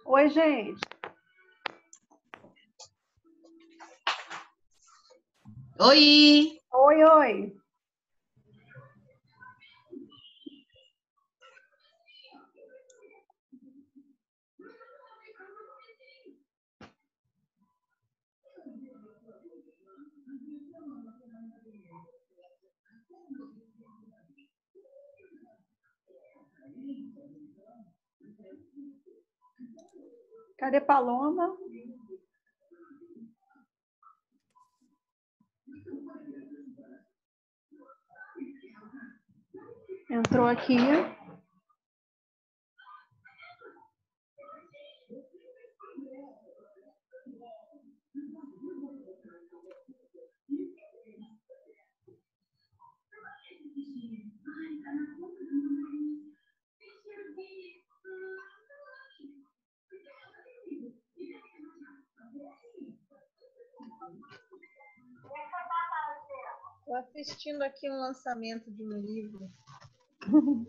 Oi, gente. Oi! Oi, oi. Cadê Paloma? Entrou aqui. Estou assistindo aqui um lançamento de um livro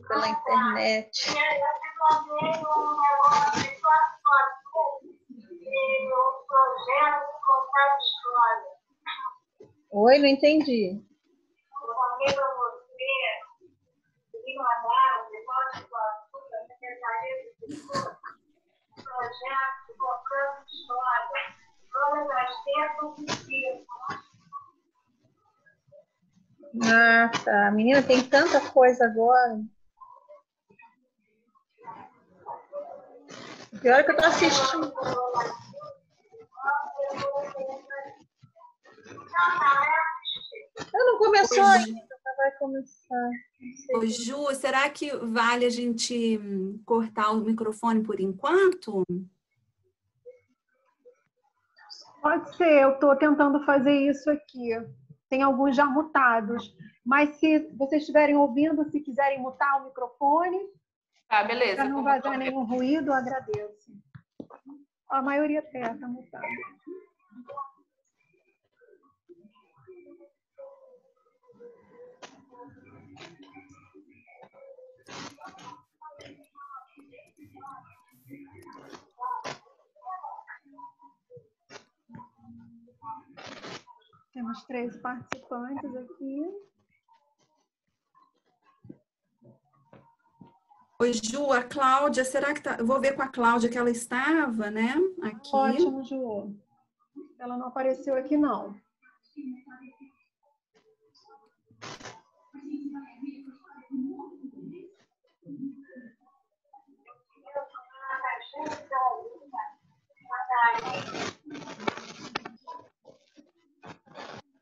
pela internet. Oi, não entendi. Ah, tá. Menina, tem tanta coisa agora. Pior que eu tô assistindo. Eu não começou ainda, vai começar. Ô, Ju, será que vale a gente cortar o microfone por enquanto? Pode ser, eu estou tentando fazer isso aqui. Tem alguns já mutados. Mas se vocês estiverem ouvindo, se quiserem mutar o microfone, Tá, beleza. para não vazar nenhum ruído, eu agradeço. A maioria está mutada. Temos 13 participantes aqui. Oi, Ju, a Cláudia, será que tá? Eu vou ver com a Cláudia que ela estava, né? Aqui. Ótimo, Ju. Ela não apareceu aqui, não.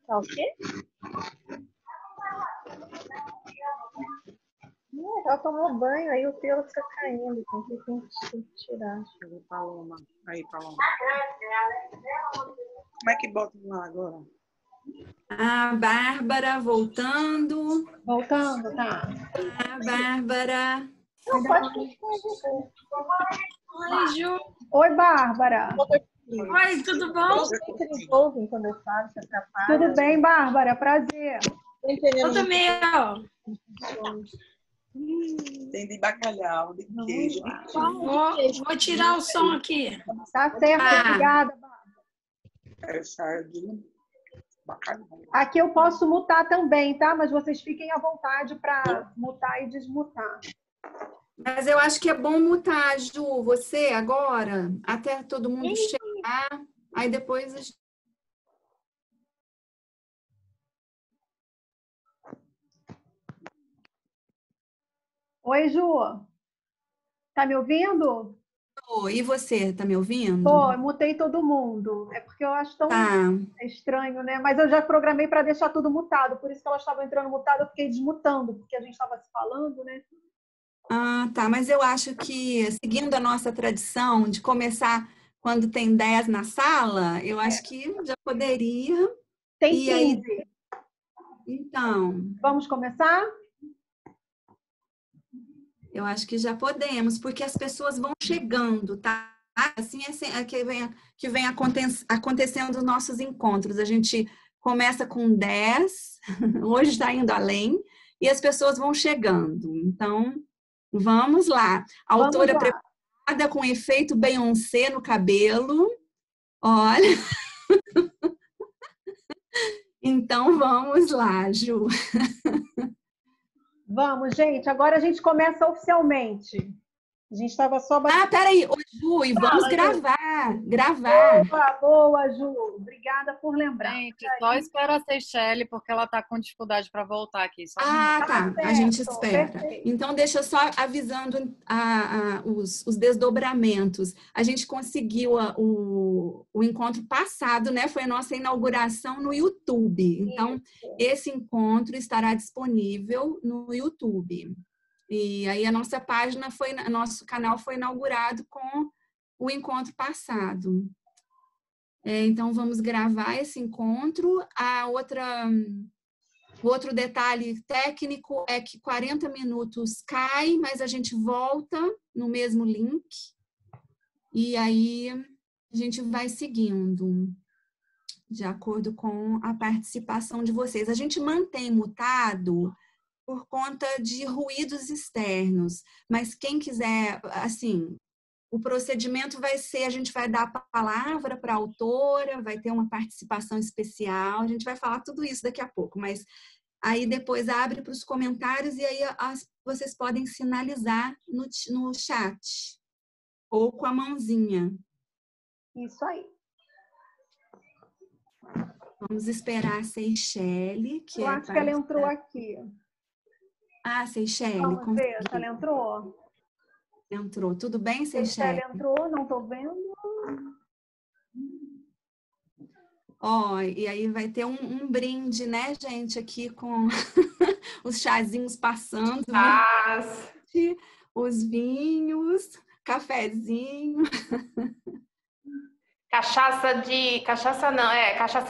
Tá o quê? Ela tomou banho, aí o pelo fica caindo. Tem que tirar. Deixa eu ver, Paloma. Aí, Paloma. Como é que bota lá agora? A Bárbara voltando. Voltando, tá. A Bárbara. Não, pode Oi, Ju. Oi, Bárbara. Oi, tudo bom? Eles ouvem quando eu falo, se atrapalha. Tudo bem, Bárbara? Prazer. Eu também, ó. Tem de bacalhau, de queijo, de Vou tirar o som aqui. Tá certo, obrigada, Bárbara. sardinha, bacalhau. Aqui eu posso mutar também, tá? Mas vocês fiquem à vontade para mutar e desmutar. Mas eu acho que é bom mutar, Ju, você agora, até todo mundo chegar. Aí depois a gente... Oi, Ju. Tá me ouvindo? E você, tá me ouvindo? Tô, eu mutei todo mundo. É porque eu acho tão Tá. estranho, né? Mas eu já programei para deixar tudo mutado. Por isso que elas estavam entrando mutado, eu fiquei desmutando, porque a gente estava se falando, né? Ah, tá. Mas eu acho que, seguindo a nossa tradição de começar quando tem 10 na sala, eu acho que já poderia. Tem E aí, 15. então, Vamos começar? eu acho que já podemos, porque as pessoas vão chegando, tá? Assim é que vem acontecendo os nossos encontros. A gente começa com 10, hoje está indo além, e as pessoas vão chegando. Então, vamos lá. A Vamos autora lá. preparada com efeito Beyoncé no cabelo. Olha. Então, vamos lá, Ju. Vamos, gente. Agora a gente começa oficialmente. A gente estava só batendo. Peraí, ô, Ju, e vamos Fala, Ju. gravar. Boa, Ju. Obrigada por lembrar. Gente, só espera a Seychelle, porque ela tá com dificuldade para voltar aqui. Só um minuto. Tá. Tá A gente certo, espera. perfeito. Então, deixa eu só avisando os desdobramentos. A gente conseguiu o encontro passado, né? Foi a nossa inauguração no YouTube. Então, esse encontro estará disponível no YouTube. E aí a nossa página nosso canal foi inaugurado com o encontro passado. Então, vamos gravar esse encontro. O outro detalhe técnico é que 40 minutos cai, mas a gente volta no mesmo link. E aí a gente vai seguindo, de acordo com a participação de vocês. A gente mantém mutado por conta de ruídos externos, mas quem quiser, assim, o procedimento vai ser, a gente vai dar a palavra para a autora, vai ter uma participação especial, a gente vai falar tudo isso daqui a pouco, mas aí depois abre para os comentários e aí vocês podem sinalizar no chat ou com a mãozinha. Isso aí. Vamos esperar a Seychelle, que Eu acho que ela entrou aqui. Seychelle. Vamos ver se ela entrou. Entrou. Tudo bem, Seychelle? Seychelle entrou, não estou vendo. E aí vai ter um brinde, né, gente, aqui com os chazinhos passando, os vinhos, cafezinho. Cachaça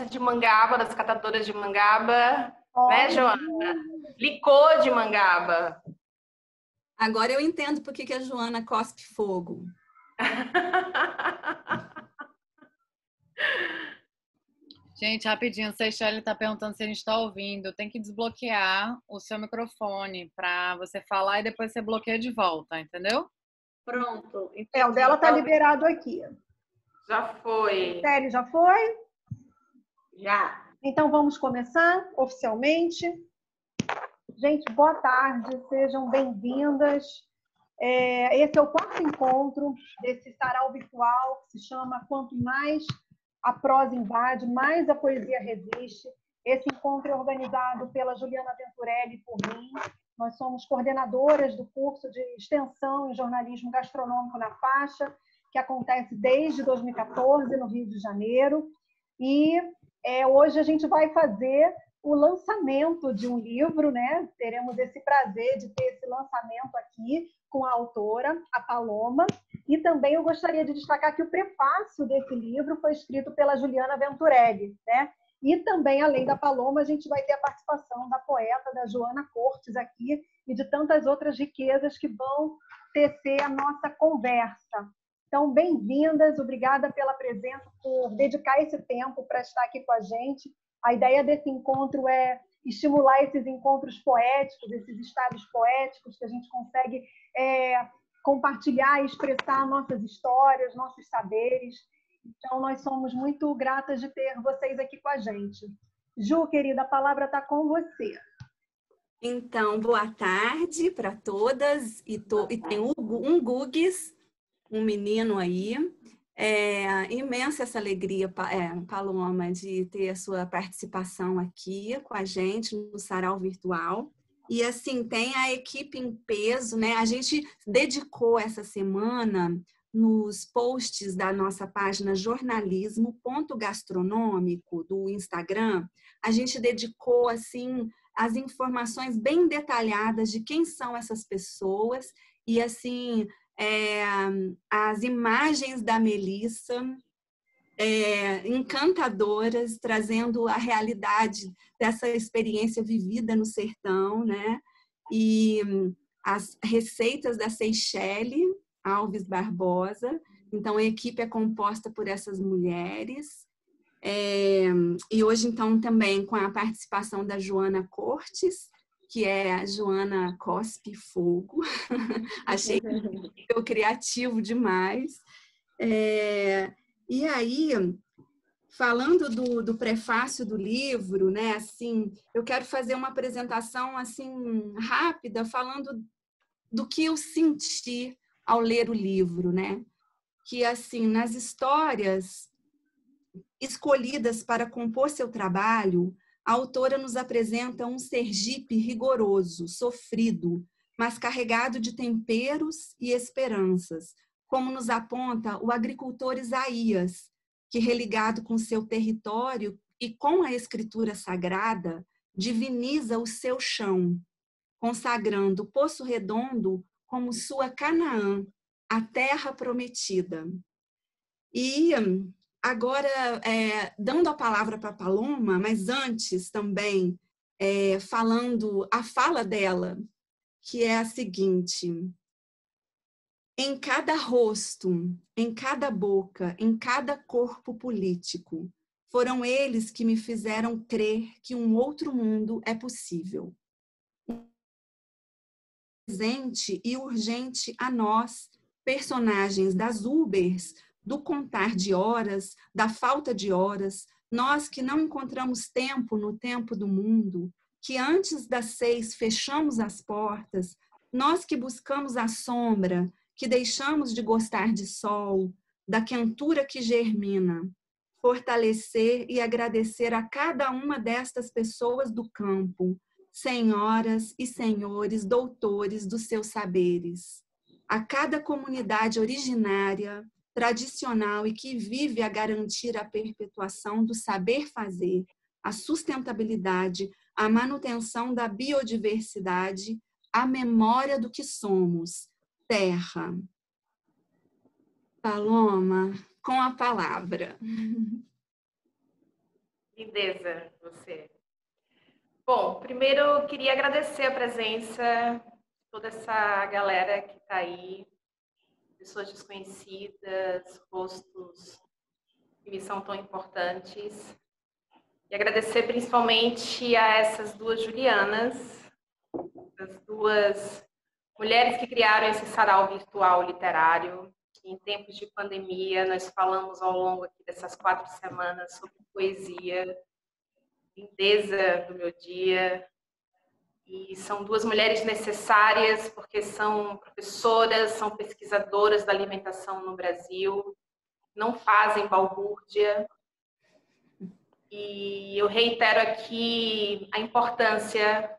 de mangaba, das catadoras de mangaba, né, Joana? Licor de mangaba. Agora eu entendo por que a Joana cospe fogo. Gente, rapidinho, Seychelle está perguntando se a gente está ouvindo. Tem que desbloquear o seu microfone para você falar e depois você bloqueia de volta, entendeu? Pronto. O dela está liberado aqui. Já foi. Seychelle, já foi? Já. Então vamos começar oficialmente. Gente, boa tarde, sejam bem-vindas. Esse é o 4º encontro desse sarau virtual que se chama Quanto Mais a Prosa Invade, Mais a Poesia Resiste. Esse encontro é organizado pela Juliana Venturelli e por mim. Nós somos coordenadoras do curso de extensão em jornalismo gastronômico na faixa, que acontece desde 2014 no Rio de Janeiro. E hoje a gente vai fazer o lançamento de um livro, né? Teremos esse prazer de ter esse lançamento aqui com a autora, a Paloma. E também eu gostaria de destacar que o prefácio desse livro foi escrito pela Juliana Venturelli, né? E também, além da Paloma, a gente vai ter a participação da poeta, da Joana Cortes aqui, e de tantas outras riquezas que vão tecer a nossa conversa. Então, bem-vindas, obrigada pela presença, por dedicar esse tempo para estar aqui com a gente. A ideia desse encontro é estimular esses encontros poéticos, esses estados poéticos que a gente consegue compartilhar e expressar nossas histórias, nossos saberes. Então, nós somos muito gratas de ter vocês aqui com a gente. Ju, querida, a palavra está com você. Então, boa tarde para todas. E tem um Gugues, um menino aí. Imensa essa alegria, Paloma, de ter a sua participação aqui com a gente no Sarau Virtual. E, assim, tem a equipe em peso, né? A gente dedicou essa semana nos posts da nossa página jornalismo.gastronômico do Instagram, a gente dedicou assim as informações bem detalhadas de quem são essas pessoas e assim as imagens da Melissa encantadoras, trazendo a realidade dessa experiência vivida no sertão, né? E as receitas da Seychelle Alves Barbosa. Então, a equipe é composta por essas mulheres. E hoje, então, também com a participação da Joana Cortes, que é a Joana Cospe Fogo. Achei criativo demais. E aí, falando do prefácio do livro, né, assim, eu quero fazer uma apresentação assim rápida, falando do que eu senti ao ler o livro, né? Que assim, nas histórias escolhidas para compor seu trabalho, a autora nos apresenta um Sergipe rigoroso, sofrido, mas carregado de temperos e esperanças, como nos aponta o agricultor Isaías, que, religado com seu território e com a escritura sagrada, diviniza o seu chão, consagrando Poço Redondo como sua Canaã, a terra prometida. E agora, dando a palavra para a Paloma, mas antes também falando a fala dela, que é a seguinte: em cada rosto, em cada boca, em cada corpo político, foram eles que me fizeram crer que um outro mundo é possível. Presente e urgente a nós, personagens das Ubers, do contar de horas, da falta de horas, nós que não encontramos tempo no tempo do mundo, que antes das 6 fechamos as portas, nós que buscamos a sombra, que deixamos de gostar de sol, da quentura que germina, fortalecer e agradecer a cada uma destas pessoas do campo, senhoras e senhores doutores dos seus saberes, a cada comunidade originária, tradicional e que vive a garantir a perpetuação do saber fazer, a sustentabilidade, a manutenção da biodiversidade, a memória do que somos, terra. Paloma, com a palavra. Lindeza, você. Bom, primeiro eu queria agradecer a presença de toda essa galera que está aí, pessoas desconhecidas, rostos que me são tão importantes. E agradecer principalmente a essas duas Julianas, as duas mulheres que criaram esse sarau virtual literário. Em tempos de pandemia, nós falamos ao longo aqui dessas 4 semanas sobre poesia, lindeza do meu dia. E são duas mulheres necessárias porque são professoras, são pesquisadoras da alimentação no Brasil, não fazem balbúrdia. E eu reitero aqui a importância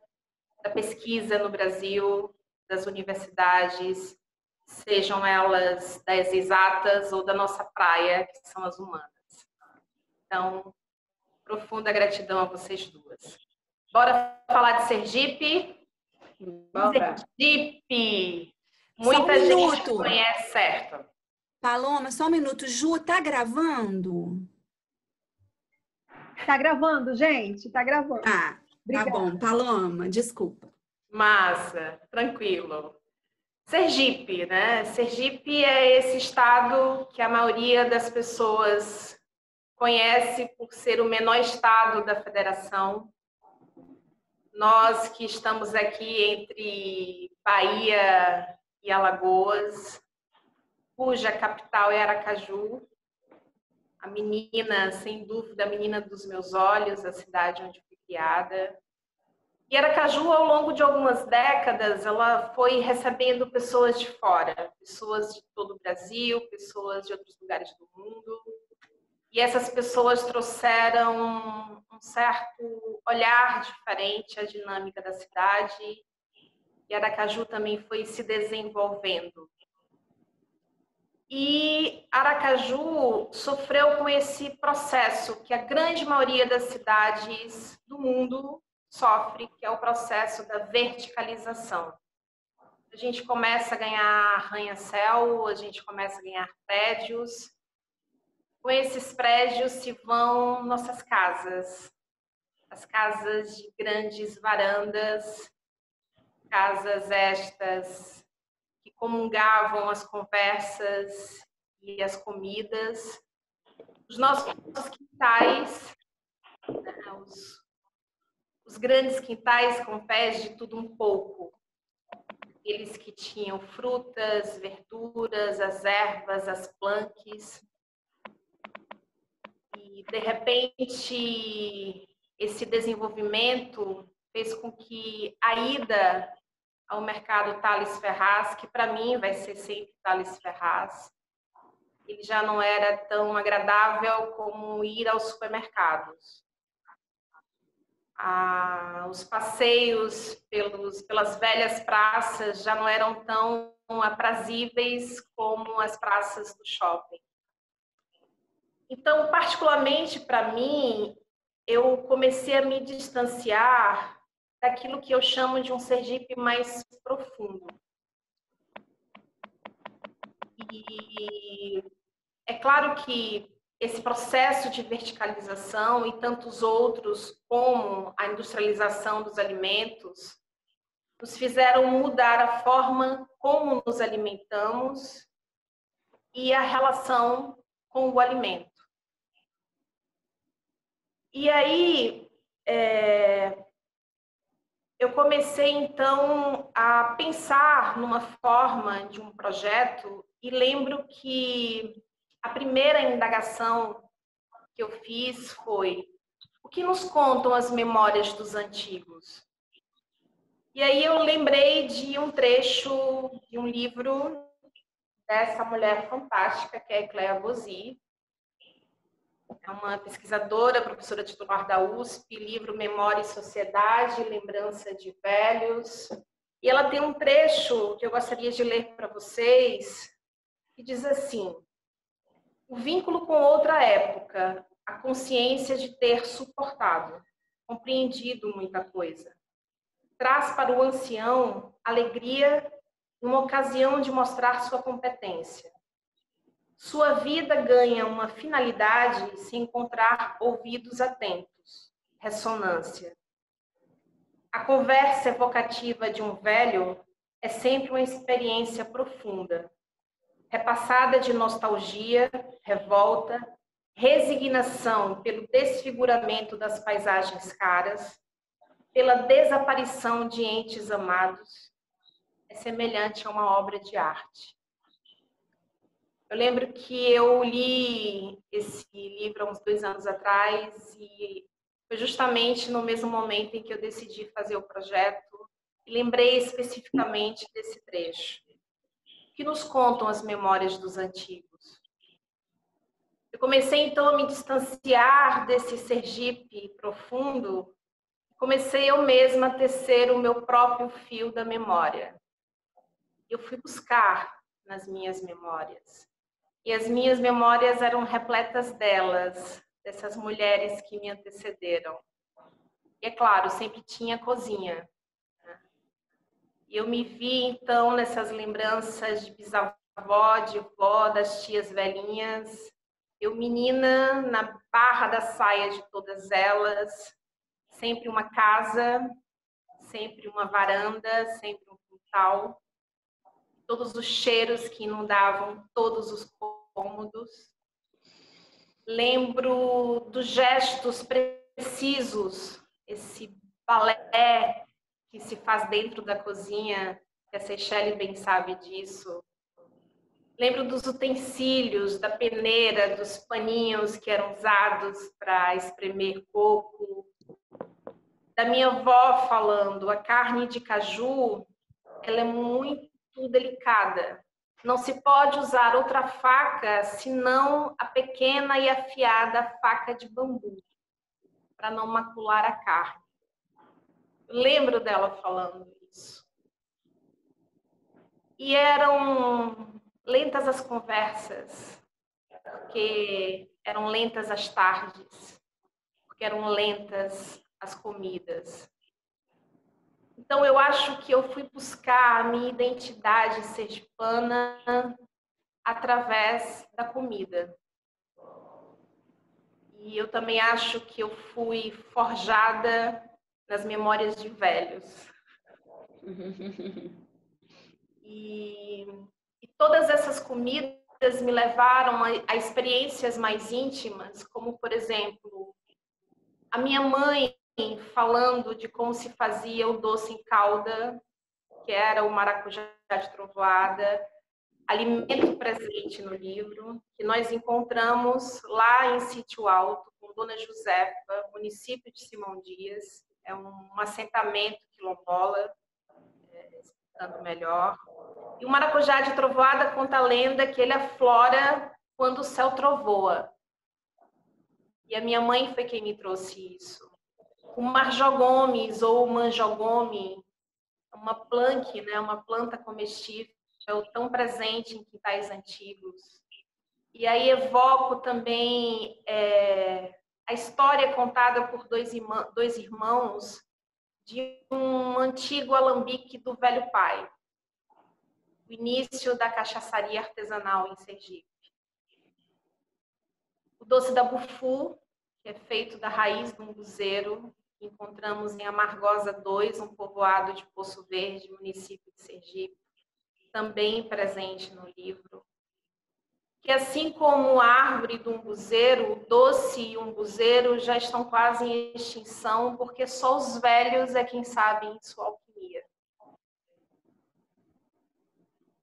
da pesquisa no Brasil, das universidades, sejam elas das exatas ou da nossa praia, que são as humanas. Então, profunda gratidão a vocês duas. Bora falar de Sergipe? Bora. Sergipe! Só Muita um gente minuto. conhece, certo? Paloma, só um minuto. Ju, tá gravando? Tá gravando, gente? Tá gravando. Tá bom. Paloma, desculpa. Massa, tranquilo. Sergipe, né? Sergipe é esse estado que a maioria das pessoas conhece por ser o menor estado da federação. Nós que estamos aqui entre Bahia e Alagoas, cuja capital é Aracaju, a menina, sem dúvida, a menina dos meus olhos, a cidade onde fui criada. E Aracaju, ao longo de algumas décadas, ela foi recebendo pessoas de fora, pessoas de todo o Brasil, pessoas de outros lugares do mundo. E essas pessoas trouxeram um certo olhar diferente à dinâmica da cidade. E Aracaju também foi se desenvolvendo. E Aracaju sofreu com esse processo que a grande maioria das cidades do mundo sofre, que é o processo da verticalização. A gente começa a ganhar arranha-céu, a gente começa a ganhar prédios. Com esses prédios se vão nossas casas. As casas de grandes varandas, casas estas que comungavam as conversas e as comidas. Os nossos quintais, né, os grandes quintais com pés de tudo um pouco. Aqueles que tinham frutas, verduras, as ervas, as plantas. E, de repente, esse desenvolvimento fez com que a ida ao mercado Thales Ferraz, que para mim vai ser sempre Thales Ferraz, ele já não era tão agradável como ir aos supermercados. Os passeios pelas velhas praças já não eram tão aprazíveis como as praças do shopping. Então, particularmente para mim, eu comecei a me distanciar daquilo que eu chamo de um Sergipe mais profundo. E é claro que esse processo de verticalização e tantos outros, como a industrialização dos alimentos, nos fizeram mudar a forma como nos alimentamos e a relação com o alimento. E aí, eu comecei, então, a pensar numa forma de um projeto e lembro que a primeira indagação que eu fiz foi: o que nos contam as memórias dos antigos? E aí eu lembrei de um trecho de um livro dessa mulher fantástica, que é Ecléa Bosi. É uma pesquisadora, professora titular da USP, livro Memória e Sociedade, Lembrança de Velhos. E ela tem um trecho que eu gostaria de ler para vocês, que diz assim: o vínculo com outra época, a consciência de ter suportado, compreendido muita coisa, traz para o ancião alegria numa ocasião de mostrar sua competência. Sua vida ganha uma finalidade se encontrar ouvidos atentos, ressonância. A conversa evocativa de um velho é sempre uma experiência profunda, repassada de nostalgia, revolta, resignação pelo desfiguramento das paisagens caras, pela desaparição de entes amados, é semelhante a uma obra de arte. Eu lembro que eu li esse livro há uns 2 anos atrás e foi justamente no mesmo momento em que eu decidi fazer o projeto e lembrei especificamente desse trecho. O que nos contam as memórias dos antigos? Eu comecei então a me distanciar desse Sergipe profundo, comecei eu mesma a tecer o meu próprio fio da memória. Eu fui buscar nas minhas memórias. E as minhas memórias eram repletas delas, dessas mulheres que me antecederam. E é claro, sempre tinha cozinha. E eu me vi, então, nessas lembranças de bisavó, de vó, das tias velhinhas. Eu, menina, na barra da saia de todas elas. Sempre uma casa, sempre uma varanda, sempre um quintal. Todos os cheiros que inundavam todos os cômodos. Lembro dos gestos precisos, esse balé que se faz dentro da cozinha, que a Seychelle bem sabe disso. Lembro dos utensílios, da peneira, dos paninhos que eram usados para espremer coco. Da minha avó falando, a carne de caju, ela é muito delicada. Não se pode usar outra faca senão a pequena e afiada faca de bambu, para não macular a carne. Lembro dela falando isso. E eram lentas as conversas, porque eram lentas as tardes, porque eram lentas as comidas. Então, eu acho que eu fui buscar a minha identidade sergipana através da comida. E eu também acho que eu fui forjada nas memórias de velhos. E todas essas comidas me levaram a experiências mais íntimas, como, por exemplo, a minha mãe falando de como se fazia o doce em calda, que era o maracujá de trovoada, alimento presente no livro, que nós encontramos lá em Sítio Alto, com Dona Josefa, município de Simão Dias. É um assentamento quilombola, explicando melhor. E o maracujá de trovoada conta a lenda que ele aflora quando o céu trovoa. E a minha mãe foi quem me trouxe isso. O marjogomes ou manjogome, uma planque, né, uma planta comestível tão presente em quintais antigos. E aí evoco também a história contada por dois irmãos de um antigo alambique do velho pai, o início da cachaçaria artesanal em Sergipe. O doce da bufu, que é feito da raiz do umbuzeiro, que encontramos em Amargosa 2, um povoado de Poço Verde, município de Sergipe, também presente no livro. Que assim como a árvore do umbuzeiro, o doce e o umbuzeiro já estão quase em extinção, porque só os velhos é quem sabem sua alquimia.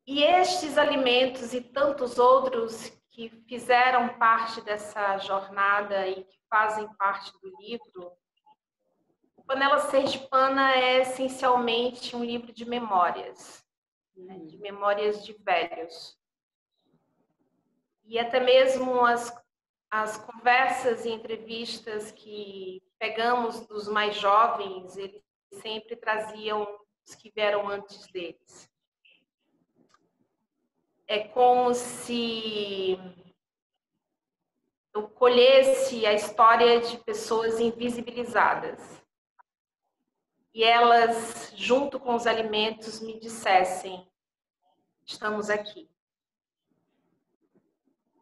E estes alimentos e tantos outros que fizeram parte dessa jornada e que fazem parte do livro, o Panela Sergipana é essencialmente um livro de memórias, né, de memórias de velhos. E até mesmo as conversas e entrevistas que pegamos dos mais jovens, eles sempre traziam os que vieram antes deles. É como se eu colhesse a história de pessoas invisibilizadas. E elas, junto com os alimentos, me dissessem: estamos aqui.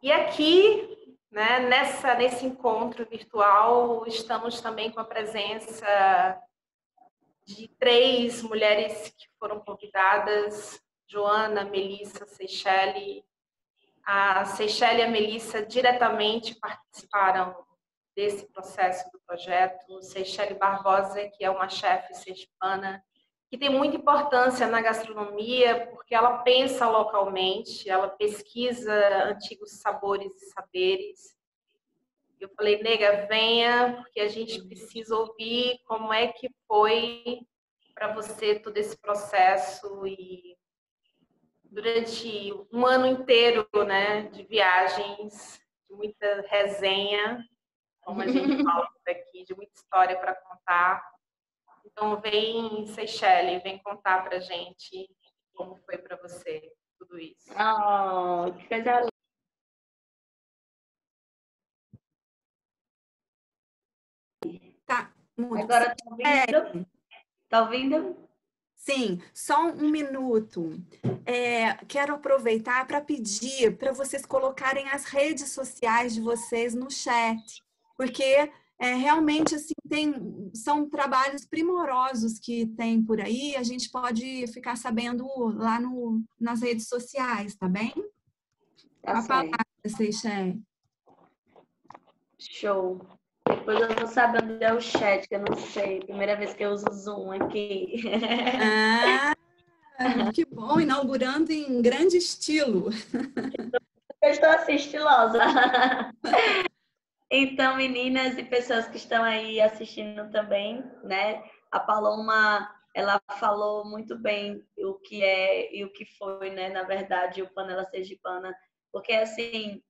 E aqui, né, nesse encontro virtual, estamos também com a presença de 3 mulheres que foram convidadas: Joana, Melissa, Seychelle. A Seychelle e a Melissa diretamente participaram desse processo do projeto. Seychelle Barbosa, que é uma chefe sergipana, que tem muita importância na gastronomia, porque ela pensa localmente, ela pesquisa antigos sabores e saberes. Eu falei: nega, venha, porque a gente precisa ouvir como é que foi para você todo esse processo. E durante um ano inteiro, né, de viagens, de muita resenha, como a gente fala aqui, de muita história para contar. Então, vem, Seychelle, vem contar pra gente como foi para você tudo isso. Oh, que coisa linda. Tá, muito. Agora tá ouvindo? Tá ouvindo? Sim, só um minuto. Quero aproveitar para pedir para vocês colocarem as redes sociais de vocês no chat, porque realmente assim são trabalhos primorosos que tem por aí. A gente pode ficar sabendo lá nas redes sociais, tá bem? Tá A certo. palavra, Seychelle. Show. Depois eu vou saber onde é o chat, que eu não sei. Primeira vez que eu uso o Zoom aqui. Ah, que bom, inaugurando em grande estilo. Eu estou assim, estilosa. Então, meninas e pessoas que estão aí assistindo também, né? A Paloma, ela falou muito bem o que é e o que foi, né? Na verdade, o Panela Sergipana. Porque, assim,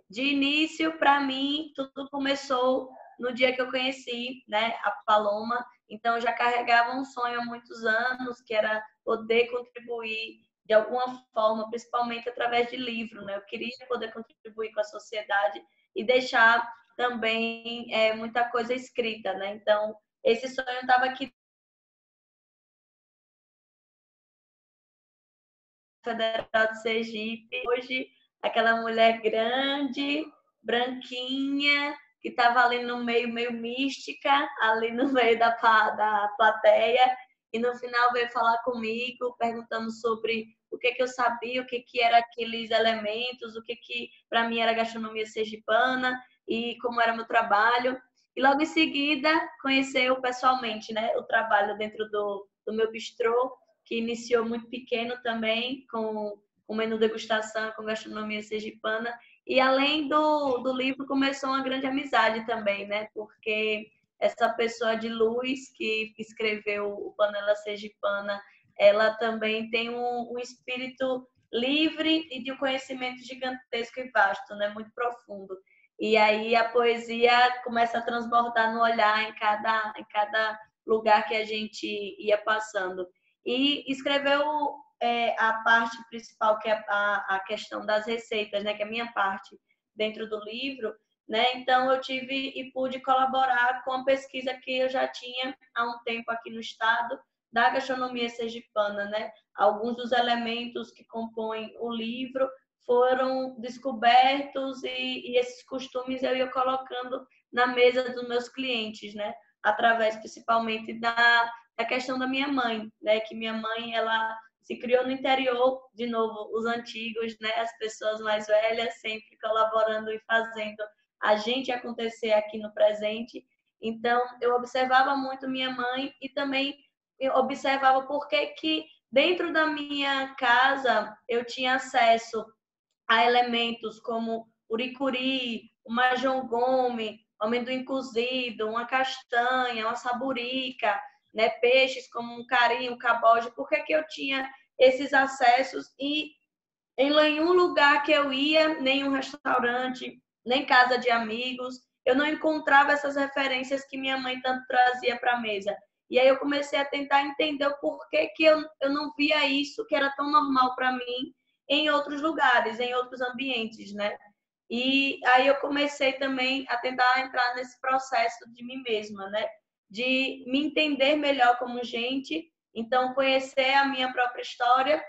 de início, para mim, tudo começou no dia que eu conheci, né, a Paloma. Então, eu já carregava um sonho há muitos anos, que era poder contribuir de alguma forma, principalmente através de livro, né? Eu queria poder contribuir com a sociedade e deixar também muita coisa escrita, né? Então, esse sonho estava aqui Federal de Sergipe. Hoje, aquela mulher grande, branquinha, que estava ali no meio mística, ali no meio da plateia, e no final veio falar comigo, perguntando sobre o que eu sabia, o que era aqueles elementos, o que para mim era gastronomia sergipana e como era meu trabalho. E logo em seguida, conheceu pessoalmente, né, o trabalho dentro do meu bistrô, que iniciou muito pequeno também, com o menu degustação, com gastronomia sergipana. E além do livro, começou uma grande amizade também, né? Porque essa pessoa de luz que escreveu o Panela Sergipana, ela também tem um espírito livre e de um conhecimento gigantesco e vasto, né? Muito profundo. E aí a poesia começa a transbordar no olhar em cada lugar que a gente ia passando. E escreveu a parte principal, que é a questão das receitas, né? Que é a minha parte dentro do livro, né? Então, eu tive e pude colaborar com a pesquisa que eu já tinha há um tempo aqui no estado, da gastronomia sergipana, né? Alguns dos elementos que compõem o livro foram descobertos e esses costumes eu ia colocando na mesa dos meus clientes, né? Através, principalmente, da questão da minha mãe, né? Que minha mãe, ela se criou no interior, de novo, os antigos, né? As pessoas mais velhas sempre colaborando e fazendo a gente acontecer aqui no presente. Então, eu observava muito minha mãe e também eu observava por que dentro da minha casa eu tinha acesso a elementos como uricuri, o majongome, o amendoim cozido, uma castanha, uma saburica, né? Peixes como um cari, um caboge. Por que eu tinha esses acessos e em nenhum lugar que eu ia, nenhum restaurante, nem casa de amigos, eu não encontrava essas referências que minha mãe tanto trazia para a mesa. E aí eu comecei a tentar entender o porquê que eu não via isso, que era tão normal para mim, em outros lugares, em outros ambientes, né? E aí eu comecei também a tentar entrar nesse processo de mim mesma, né? De me entender melhor como gente, então conhecer a minha própria história.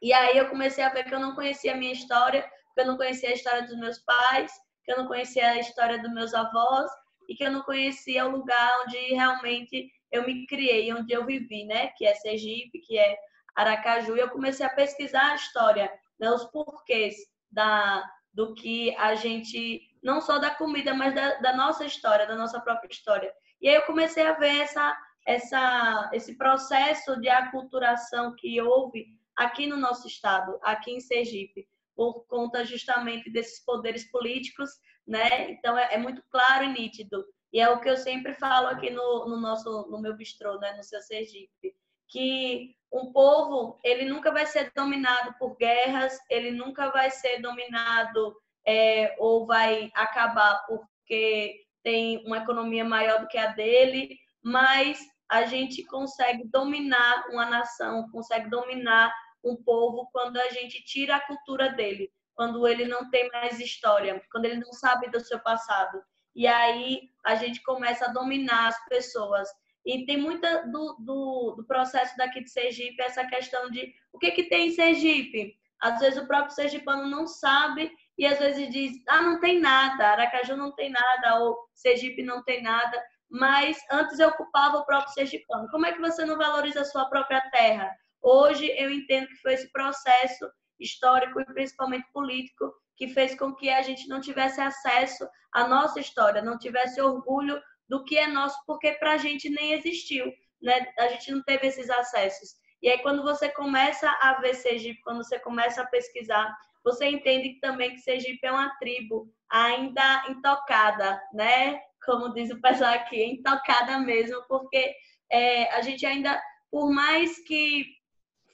E aí eu comecei a ver que eu não conhecia a minha história, que eu não conhecia a história dos meus pais, que eu não conhecia a história dos meus avós e que eu não conhecia o lugar onde realmente eu me criei, onde eu vivi, né? Que é Sergipe, que é Aracaju. E eu comecei a pesquisar a história, né? Os porquês do que a gente, não só da comida, mas da nossa história, da nossa própria história. E aí eu comecei a ver esse processo de aculturação que houve aqui no nosso estado, aqui em Sergipe, por conta justamente desses poderes políticos, né? Então é muito claro e nítido. E é o que eu sempre falo aqui no meu bistrô, né? No Seu Sergipe, que um povo, ele nunca vai ser dominado por guerras, ele nunca vai ser dominado ou vai acabar porque tem uma economia maior do que a dele, mas a gente consegue dominar uma nação, consegue dominar um povo quando a gente tira a cultura dele, quando ele não tem mais história, quando ele não sabe do seu passado. E aí a gente começa a dominar as pessoas. E tem muita do processo daqui de Sergipe, essa questão de o que tem em Sergipe. Às vezes o próprio sergipano não sabe e às vezes diz, não tem nada, Aracaju não tem nada, ou Sergipe não tem nada. Mas antes eu ocupava o próprio sergipano. Como é que você não valoriza a sua própria terra? Hoje eu entendo que foi esse processo histórico e principalmente político que fez com que a gente não tivesse acesso à nossa história, não tivesse orgulho do que é nosso, porque para a gente nem existiu, né? A gente não teve esses acessos. E aí quando você começa a ver Sergipe, quando você começa a pesquisar, você entende também que Sergipe é uma tribo ainda intocada, né? Como diz o pessoal aqui, intocada mesmo, porque a gente ainda, por mais que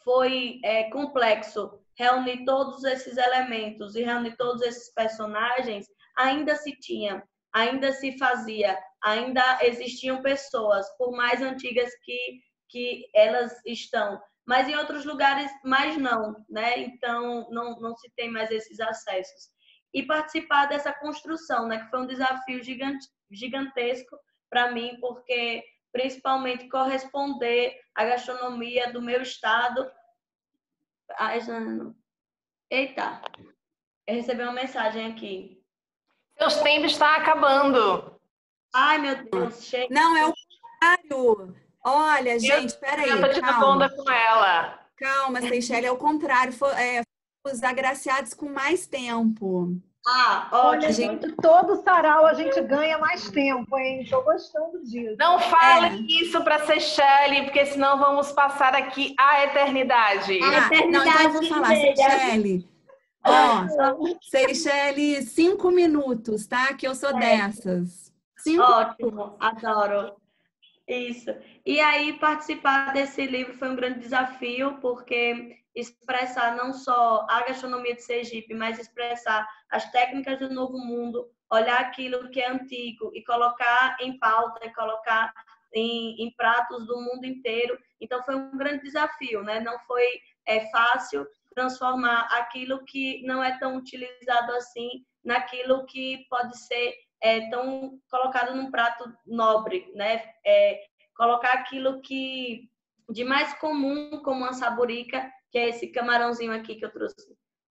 foi complexo reunir todos esses elementos e reunir todos esses personagens, ainda se tinha, ainda se fazia, ainda existiam pessoas, por mais antigas que elas estão, mas em outros lugares mais não, né? Então, não se tem mais esses acessos. E participar dessa construção, né? Que foi um desafio gigantesco para mim, porque principalmente corresponder à gastronomia do meu estado. Eita, eu recebi uma mensagem aqui. Seus tempos estão acabando. Ai, meu Deus, chega. Não, é o contrário. Olha, gente, peraí, Eu tô tirando calma. onda com ela. Calma, Seychelles, é o contrário. Os agraciados com mais tempo. Ah, Olha, ótimo. gente, todo sarau a gente ganha mais tempo, hein? Estou gostando disso. Não fale isso para Seychelles, porque senão vamos passar aqui a eternidade. A eternidade. Não, então eu vou falar, Seychelles. Ó, Seychelles, 5 minutos, tá? Que eu sou dessas. 5 Ótimo, adoro. Isso. E aí, participar desse livro foi um grande desafio, porque expressar não só a gastronomia de Sergipe, mas expressar as técnicas do Novo Mundo, olhar aquilo que é antigo e colocar em pauta, e colocar em pratos do mundo inteiro. Então, foi um grande desafio, né? Não foi fácil transformar aquilo que não é tão utilizado assim naquilo que pode ser tão colocado num prato nobre, né? Colocar aquilo que de mais comum, como uma saburica, que é esse camarãozinho aqui que eu trouxe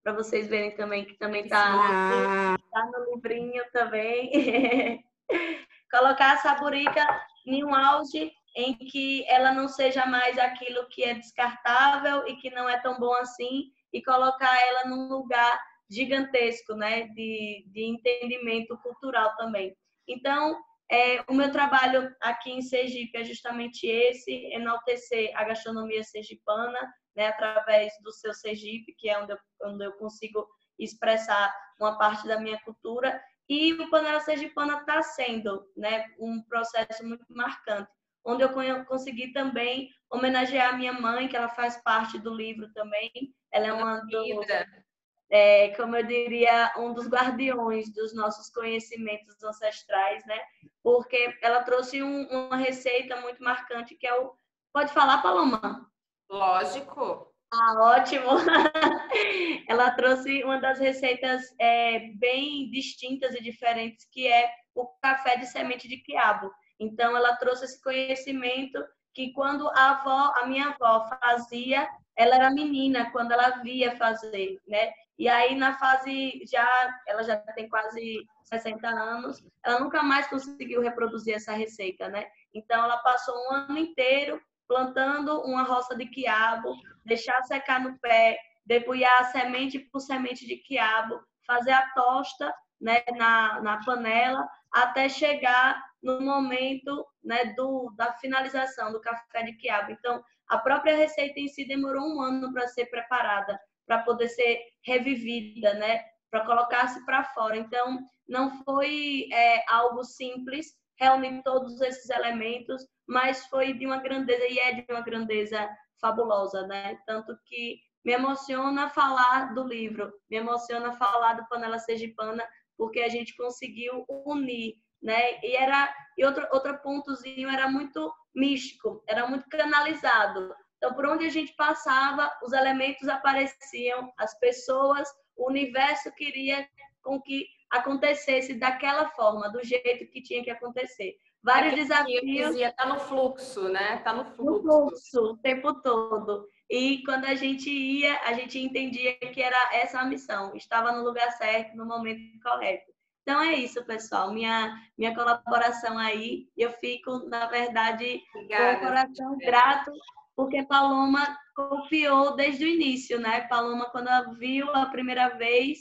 para vocês verem também, que também tá no livrinho também. Colocar a saburica em um auge em que ela não seja mais aquilo que é descartável e que não é tão bom assim, e colocar ela num lugar gigantesco, né, de entendimento cultural também. Então, o meu trabalho aqui em Sergipe é justamente esse, enaltecer a gastronomia sergipana, né, através do Seu Sergipe, que é onde eu consigo expressar uma parte da minha cultura, e o Panela Sergipana está sendo, né, um processo muito marcante, onde eu consegui também homenagear a minha mãe, que ela faz parte do livro também. Ela é uma como eu diria, um dos guardiões dos nossos conhecimentos ancestrais, né? Porque ela trouxe uma receita muito marcante, que é o... Pode falar, Paloma? Lógico. Ah, ótimo! Ela trouxe uma das receitas bem distintas e diferentes, que é o café de semente de quiabo. Então, ela trouxe esse conhecimento que quando a minha avó fazia, ela era menina, quando ela via fazer, né? E aí, na fase ela já tem quase 60 anos, ela nunca mais conseguiu reproduzir essa receita, né? Então, ela passou um ano inteiro plantando uma roça de quiabo, deixar secar no pé, debulhar semente por semente de quiabo, fazer a tosta, né, na panela, até chegar no momento, né, da finalização do café de quiabo. Então, a própria receita em si demorou um ano para ser preparada, para poder ser revivida, né, para colocar-se para fora. Então, não foi algo simples reunir todos esses elementos, mas foi de uma grandeza, e é de uma grandeza fabulosa, né? Tanto que me emociona falar do livro, me emociona falar do Panela Sergipana, porque a gente conseguiu unir, né? E outro pontozinho era muito místico, era muito canalizado. Então, por onde a gente passava, os elementos apareciam, as pessoas, o universo queria com que acontecesse daquela forma, do jeito que tinha que acontecer. Vários desafios. Tá no fluxo, né? Tá no fluxo. No fluxo, o tempo todo. E quando a gente ia, a gente entendia que era essa a missão. Estava no lugar certo, no momento correto. Então é isso, pessoal. Minha colaboração aí. Eu fico, na verdade, Obrigada, com o coração grato, porque Paloma confiou desde o início, né? Paloma, quando ela viu a primeira vez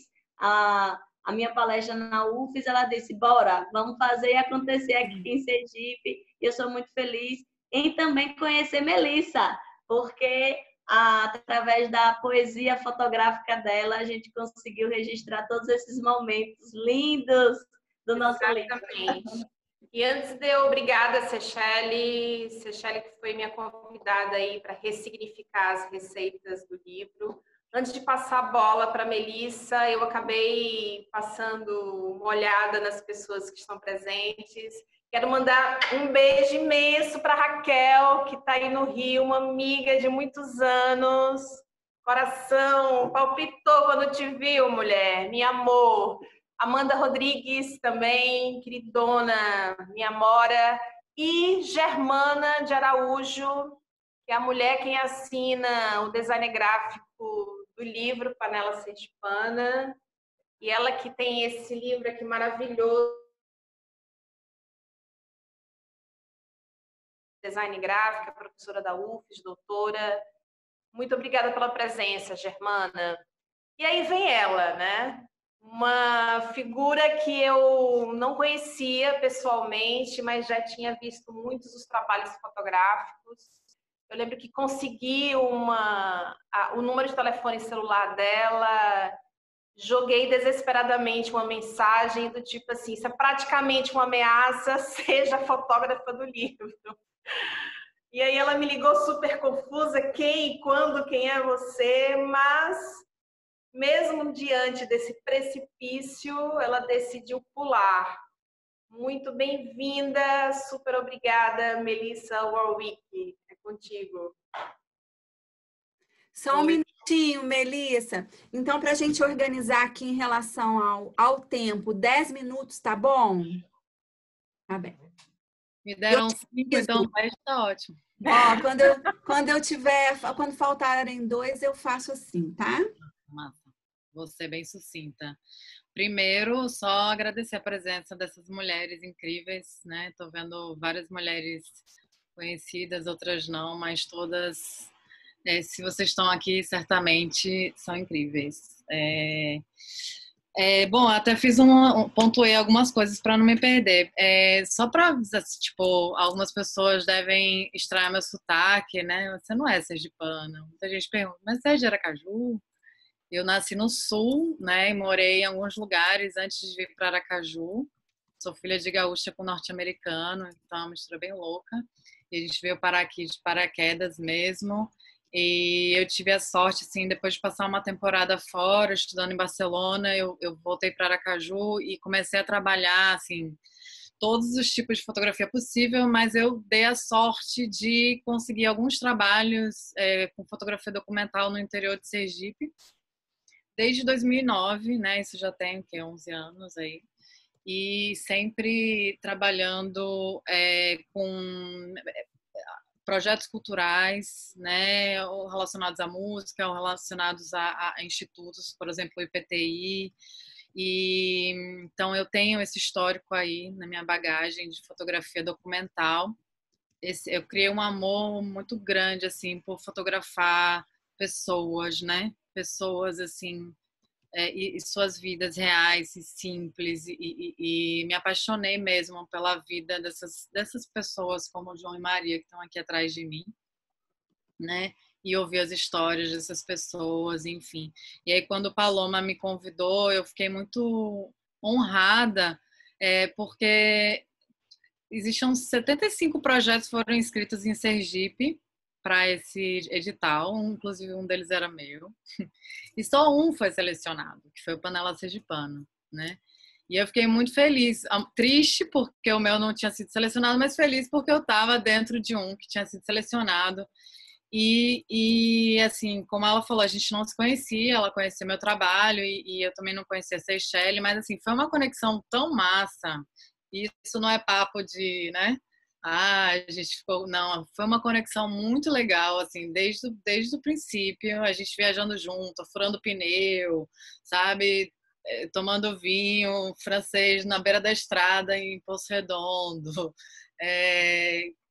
a minha palestra na UFES, ela disse, bora, vamos fazer acontecer aqui em Sergipe. Eu sou muito feliz em também conhecer Melissa, porque através da poesia fotográfica dela, a gente conseguiu registrar todos esses momentos lindos do nosso livro. E antes de eu, obrigada, Seychelles que foi minha convidada aí para ressignificar as receitas do livro. Antes de passar a bola para a Melissa, eu acabei passando uma olhada nas pessoas que estão presentes. Quero mandar um beijo imenso para a Raquel, que está aí no Rio, uma amiga de muitos anos. Coração palpitou quando te viu, mulher, minha amor. Amanda Rodrigues também, queridona, minha amora. E Germana de Araújo, que é a mulher quem assina o design gráfico do livro Panela Sergipana. E ela que tem esse livro aqui maravilhoso, design gráfico, professora da UFES, doutora. Muito obrigada pela presença, Germana. E aí vem ela, né? Uma figura que eu não conhecia pessoalmente, mas já tinha visto muitos dos trabalhos fotográficos. Eu lembro que consegui o número de telefone celular dela, joguei desesperadamente uma mensagem do tipo assim, isso é praticamente uma ameaça, seja fotógrafa do livro. E aí ela me ligou super confusa, quem, quando, quem é você, mas mesmo diante desse precipício, ela decidiu pular. Muito bem-vinda, super obrigada, Melissa Warwick. É contigo. Só um minutinho, Melissa. Então, para a gente organizar aqui em relação ao tempo, 10 minutos, tá bom? Tá bem. Me deram 5, então 10 tá ótimo. Ó, quando faltarem 2, eu faço assim, tá? Massa. Vou ser bem sucinta. Primeiro, só agradecer a presença dessas mulheres incríveis, né? Tô vendo várias mulheres conhecidas, outras não, mas todas, se vocês estão aqui, certamente são incríveis. Bom, até pontuei algumas coisas para não me perder. Só para avisar, tipo, algumas pessoas devem estranhar meu sotaque, né? Você não é sergipana. Muita gente pergunta, mas você é de Aracaju? Eu nasci no Sul, né? E morei em alguns lugares antes de vir para Aracaju. Sou filha de gaúcha com norte-americano, então é uma mistura bem louca. E a gente veio parar aqui de paraquedas mesmo. E eu tive a sorte, assim, depois de passar uma temporada fora, estudando em Barcelona, eu voltei para Aracaju e comecei a trabalhar, assim, todos os tipos de fotografia possível, mas eu dei a sorte de conseguir alguns trabalhos com fotografia documental no interior de Sergipe, desde 2009, né? Isso já tem, o quê? 11 anos aí. E sempre trabalhando com projetos culturais, né, ou relacionados à música, ou relacionados a institutos, por exemplo, o IPTI. E então eu tenho esse histórico aí na minha bagagem de fotografia documental. Eu criei um amor muito grande assim por fotografar pessoas, né? Pessoas assim e suas vidas reais e simples e me apaixonei mesmo pela vida dessas pessoas como o João e Maria que estão aqui atrás de mim, né? E ouvir as histórias dessas pessoas, enfim. E aí quando Paloma me convidou, eu fiquei muito honrada, porque existiam 75 projetos que foram inscritos em Sergipe para esse edital, inclusive um deles era meu, e só um foi selecionado, que foi o Panela Sergipano, né? E eu fiquei muito feliz, triste porque o meu não tinha sido selecionado, mas feliz porque eu estava dentro de um que tinha sido selecionado. E assim, como ela falou, a gente não se conhecia, ela conhecia meu trabalho e eu também não conhecia a Seychelles, mas assim, foi uma conexão tão massa. Isso não é papo de, né? A gente ficou... Não, foi uma conexão muito legal, assim, desde o princípio, a gente viajando junto, furando pneu, sabe? Tomando vinho francês na beira da estrada em Poço Redondo.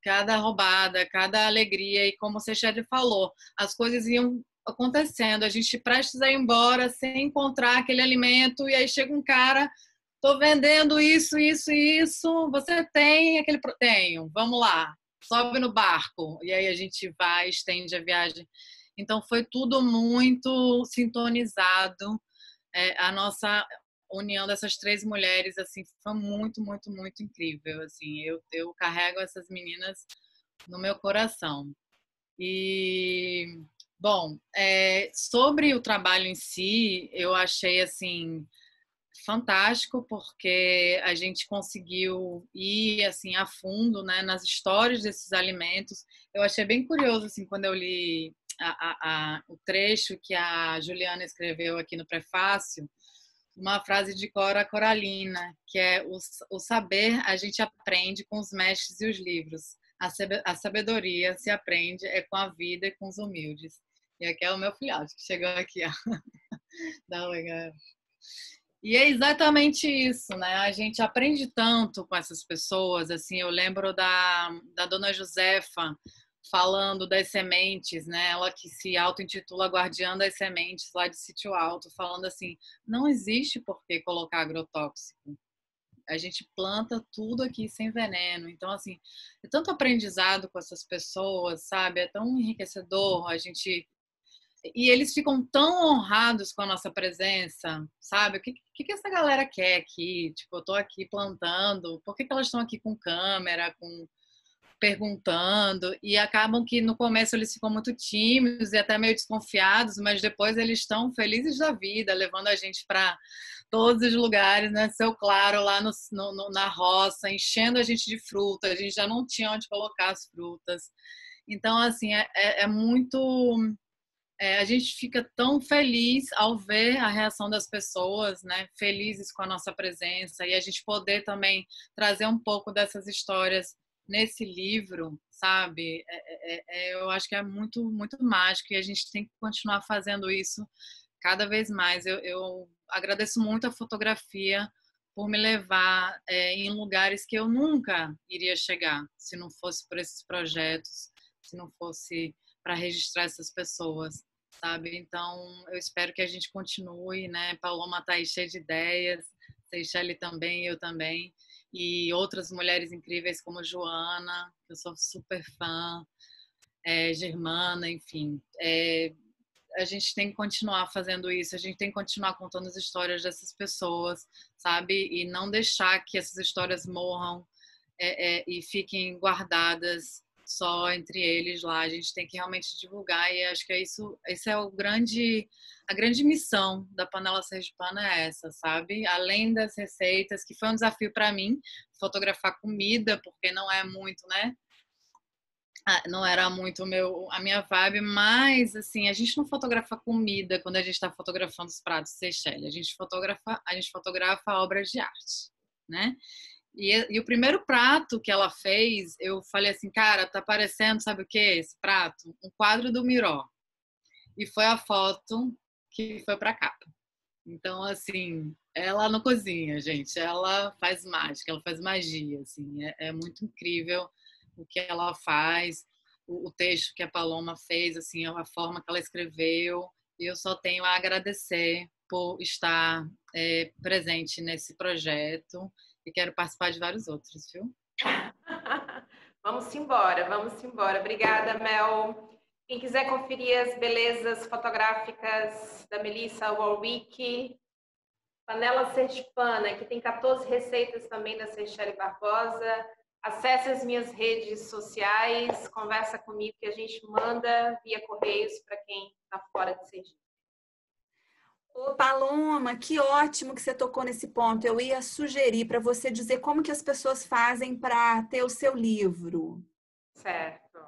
Cada roubada, cada alegria. E como o Seychelles falou, as coisas iam acontecendo. A gente prestes a ir embora sem encontrar aquele alimento e aí chega um cara... Tô vendendo isso, isso e isso. Você tem aquele... Tenho. Vamos lá. Sobe no barco. E aí a gente vai, estende a viagem. Então foi tudo muito sintonizado. A nossa união dessas 3 mulheres assim foi muito, muito, muito incrível. Assim, eu carrego essas meninas no meu coração. E Bom, sobre o trabalho em si, eu achei assim fantástico, porque a gente conseguiu ir assim a fundo, né, nas histórias desses alimentos. Eu achei bem curioso assim quando eu li o trecho que a Juliana escreveu aqui no prefácio, uma frase de Cora Coralina, que é o saber a gente aprende com os mestres e os livros. A sabedoria se aprende com a vida e com os humildes. E aqui é o meu filhote que chegou aqui, ó. Dá legal. E é exatamente isso, né? A gente aprende tanto com essas pessoas, assim, eu lembro da dona Josefa falando das sementes, né? Ela que se auto-intitula Guardiã das Sementes, lá de Sítio Alto, falando assim, não existe por que colocar agrotóxico. A gente planta tudo aqui sem veneno. Então, assim, é tanto aprendizado com essas pessoas, sabe? É tão enriquecedor a gente... E eles ficam tão honrados com a nossa presença, sabe? O que essa galera quer aqui? Tipo, eu tô aqui plantando, por que elas estão aqui com câmera, perguntando? E acabam que no começo eles ficam muito tímidos e até meio desconfiados, mas depois eles estão felizes da vida, levando a gente para todos os lugares, né? Seu Claro, lá na roça, enchendo a gente de fruta, a gente já não tinha onde colocar as frutas. Então, assim, é muito... a gente fica tão feliz ao ver a reação das pessoas, né? Felizes com a nossa presença, e a gente poder também trazer um pouco dessas histórias nesse livro, sabe? Eu acho que é muito, muito mágico, e a gente tem que continuar fazendo isso cada vez mais. Eu agradeço muito a fotografia por me levar em lugares que eu nunca iria chegar, se não fosse por esses projetos, se não fosse para registrar essas pessoas, sabe? Então, eu espero que a gente continue, né? Paloma está aí cheia de ideias, Seychelle também, eu também, e outras mulheres incríveis como Joana, que eu sou super fã, Germana, enfim. A gente tem que continuar fazendo isso, a gente tem que continuar contando as histórias dessas pessoas, sabe? E não deixar que essas histórias morram e fiquem guardadas só entre eles lá. A gente tem que realmente divulgar, e acho que esse é a grande missão da Panela Sergipana, é essa, sabe? Além das receitas, que foi um desafio para mim, fotografar comida, porque não é muito, né? Não era muito a minha vibe, mas assim, a gente não fotografa comida quando a gente está fotografando os pratos Seychelles, a gente fotografa obras de arte, né? E o primeiro prato que ela fez, eu falei assim, cara, tá parecendo, sabe o que esse prato? Um quadro do Miró. E foi a foto que foi pra capa. Então, assim, ela não cozinha, gente, ela faz mágica, ela faz magia, assim, é muito incrível o que ela faz, o texto que a Paloma fez, assim, a forma que ela escreveu, e eu só tenho a agradecer por estar presente nesse projeto, e quero participar de vários outros, viu? Vamos embora, vamos embora. Obrigada, Mel. Quem quiser conferir as belezas fotográficas da Melissa Warwick, Panela Sergipana, que tem 14 receitas também da Seychelle Barbosa. Acesse as minhas redes sociais, conversa comigo que a gente manda via correios para quem está fora de Sergipe. Ô, Paloma, que ótimo que você tocou nesse ponto. Eu ia sugerir para você dizer como que as pessoas fazem para ter o seu livro. Certo.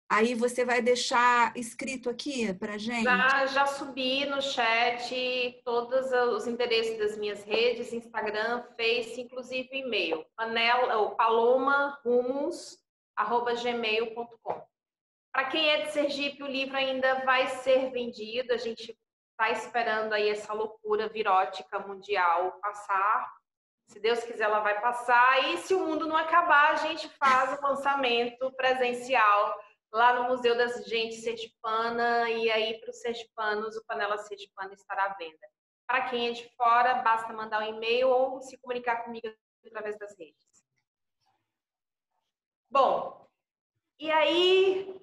Aí você vai deixar escrito aqui para gente? Já subi no chat todos os endereços das minhas redes, Instagram, Face, inclusive e-mail. palomarumos@gmail.com. Para quem é de Sergipe, o livro ainda vai ser vendido. A gente está esperando aí essa loucura virótica mundial passar. Se Deus quiser, ela vai passar. E se o mundo não acabar, a gente faz o lançamento presencial lá no Museu da Gente Sergipana, e aí para os sergipanos o Panela Sergipana estará à venda. Para quem é de fora, basta mandar um e-mail ou se comunicar comigo através das redes. Bom, e aí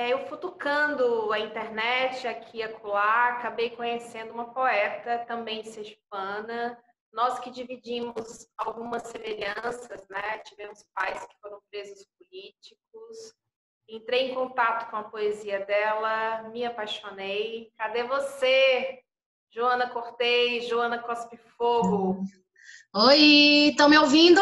eu futucando a internet aqui e acolá, acabei conhecendo uma poeta também sergipana. Nós que dividimos algumas semelhanças, né? Tivemos pais que foram presos políticos, Entrei em contato com a poesia dela, me apaixonei. Cadê você, Joana Cortez, Joana Cospe Fogo? Oi, estão me ouvindo?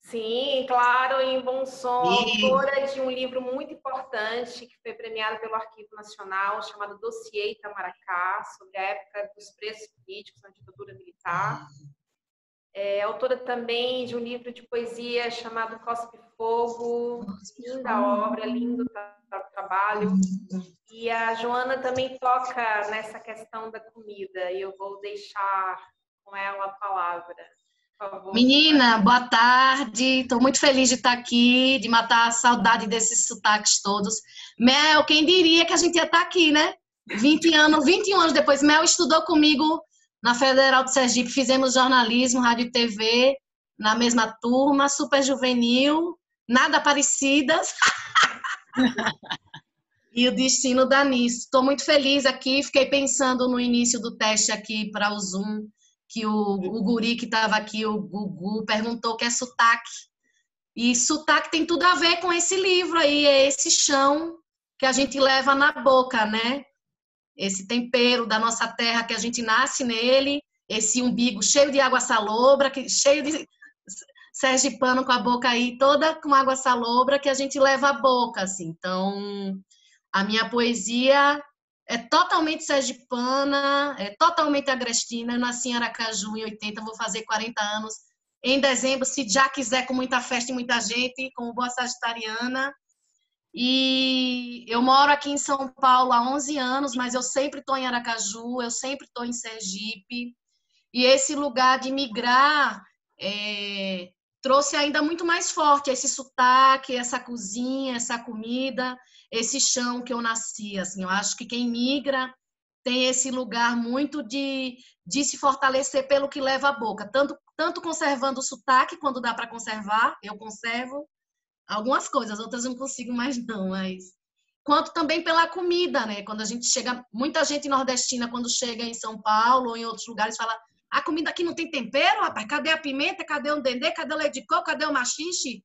Sim, claro, em bom som. E... Autora de um livro muito importante que foi premiado pelo Arquivo Nacional, chamado Dossiê Itamaracá, sobre a época dos presos políticos na ditadura militar. É autora também de um livro de poesia chamado Cospe Fogo, linda obra, lindo trabalho. E a Joana também toca nessa questão da comida, e eu vou deixar com ela a palavra. Por favor. Menina, boa tarde. Estou muito feliz de estar aqui, de matar a saudade desses sotaques todos. Mel, quem diria que a gente ia estar aqui, né? 21 anos depois, Mel estudou comigo na Federal de Sergipe, fizemos jornalismo, rádio e TV, na mesma turma, super juvenil, nada parecidas. E o destino dá nisso. Estou muito feliz aqui, fiquei pensando no início do teste aqui para o Zoom, que o guri que estava aqui, o Gugu, perguntou o que é sotaque. E sotaque tem tudo a ver com esse livro aí, é esse chão que a gente leva na boca, né? Esse tempero da nossa terra que a gente nasce nele, esse umbigo cheio de água salobra, cheio de sergipano com a boca aí toda com água salobra que a gente leva à boca, assim. Então, a minha poesia é totalmente sergipana, é totalmente agrestina. Eu nasci em Aracaju em 80, vou fazer 40 anos em dezembro, se já quiser, com muita festa e muita gente, como boa sagitariana. E eu moro aqui em São Paulo há 11 anos, mas eu sempre estou em Aracaju, eu sempre estou em Sergipe. E esse lugar de migrar trouxe ainda muito mais forte esse sotaque, essa cozinha, essa comida, esse chão que eu nasci. Assim, eu acho que quem migra tem esse lugar muito de se fortalecer pelo que leva à boca. Tanto conservando o sotaque, quando dá para conservar, eu conservo, algumas coisas, outras eu não consigo mais não, mas... Quanto também pela comida, né? Quando a gente chega... Muita gente nordestina, quando chega em São Paulo ou em outros lugares, fala: a comida aqui não tem tempero, rapaz? Cadê a pimenta? Cadê o dendê? Cadê o leite de coco? Cadê o maxixe?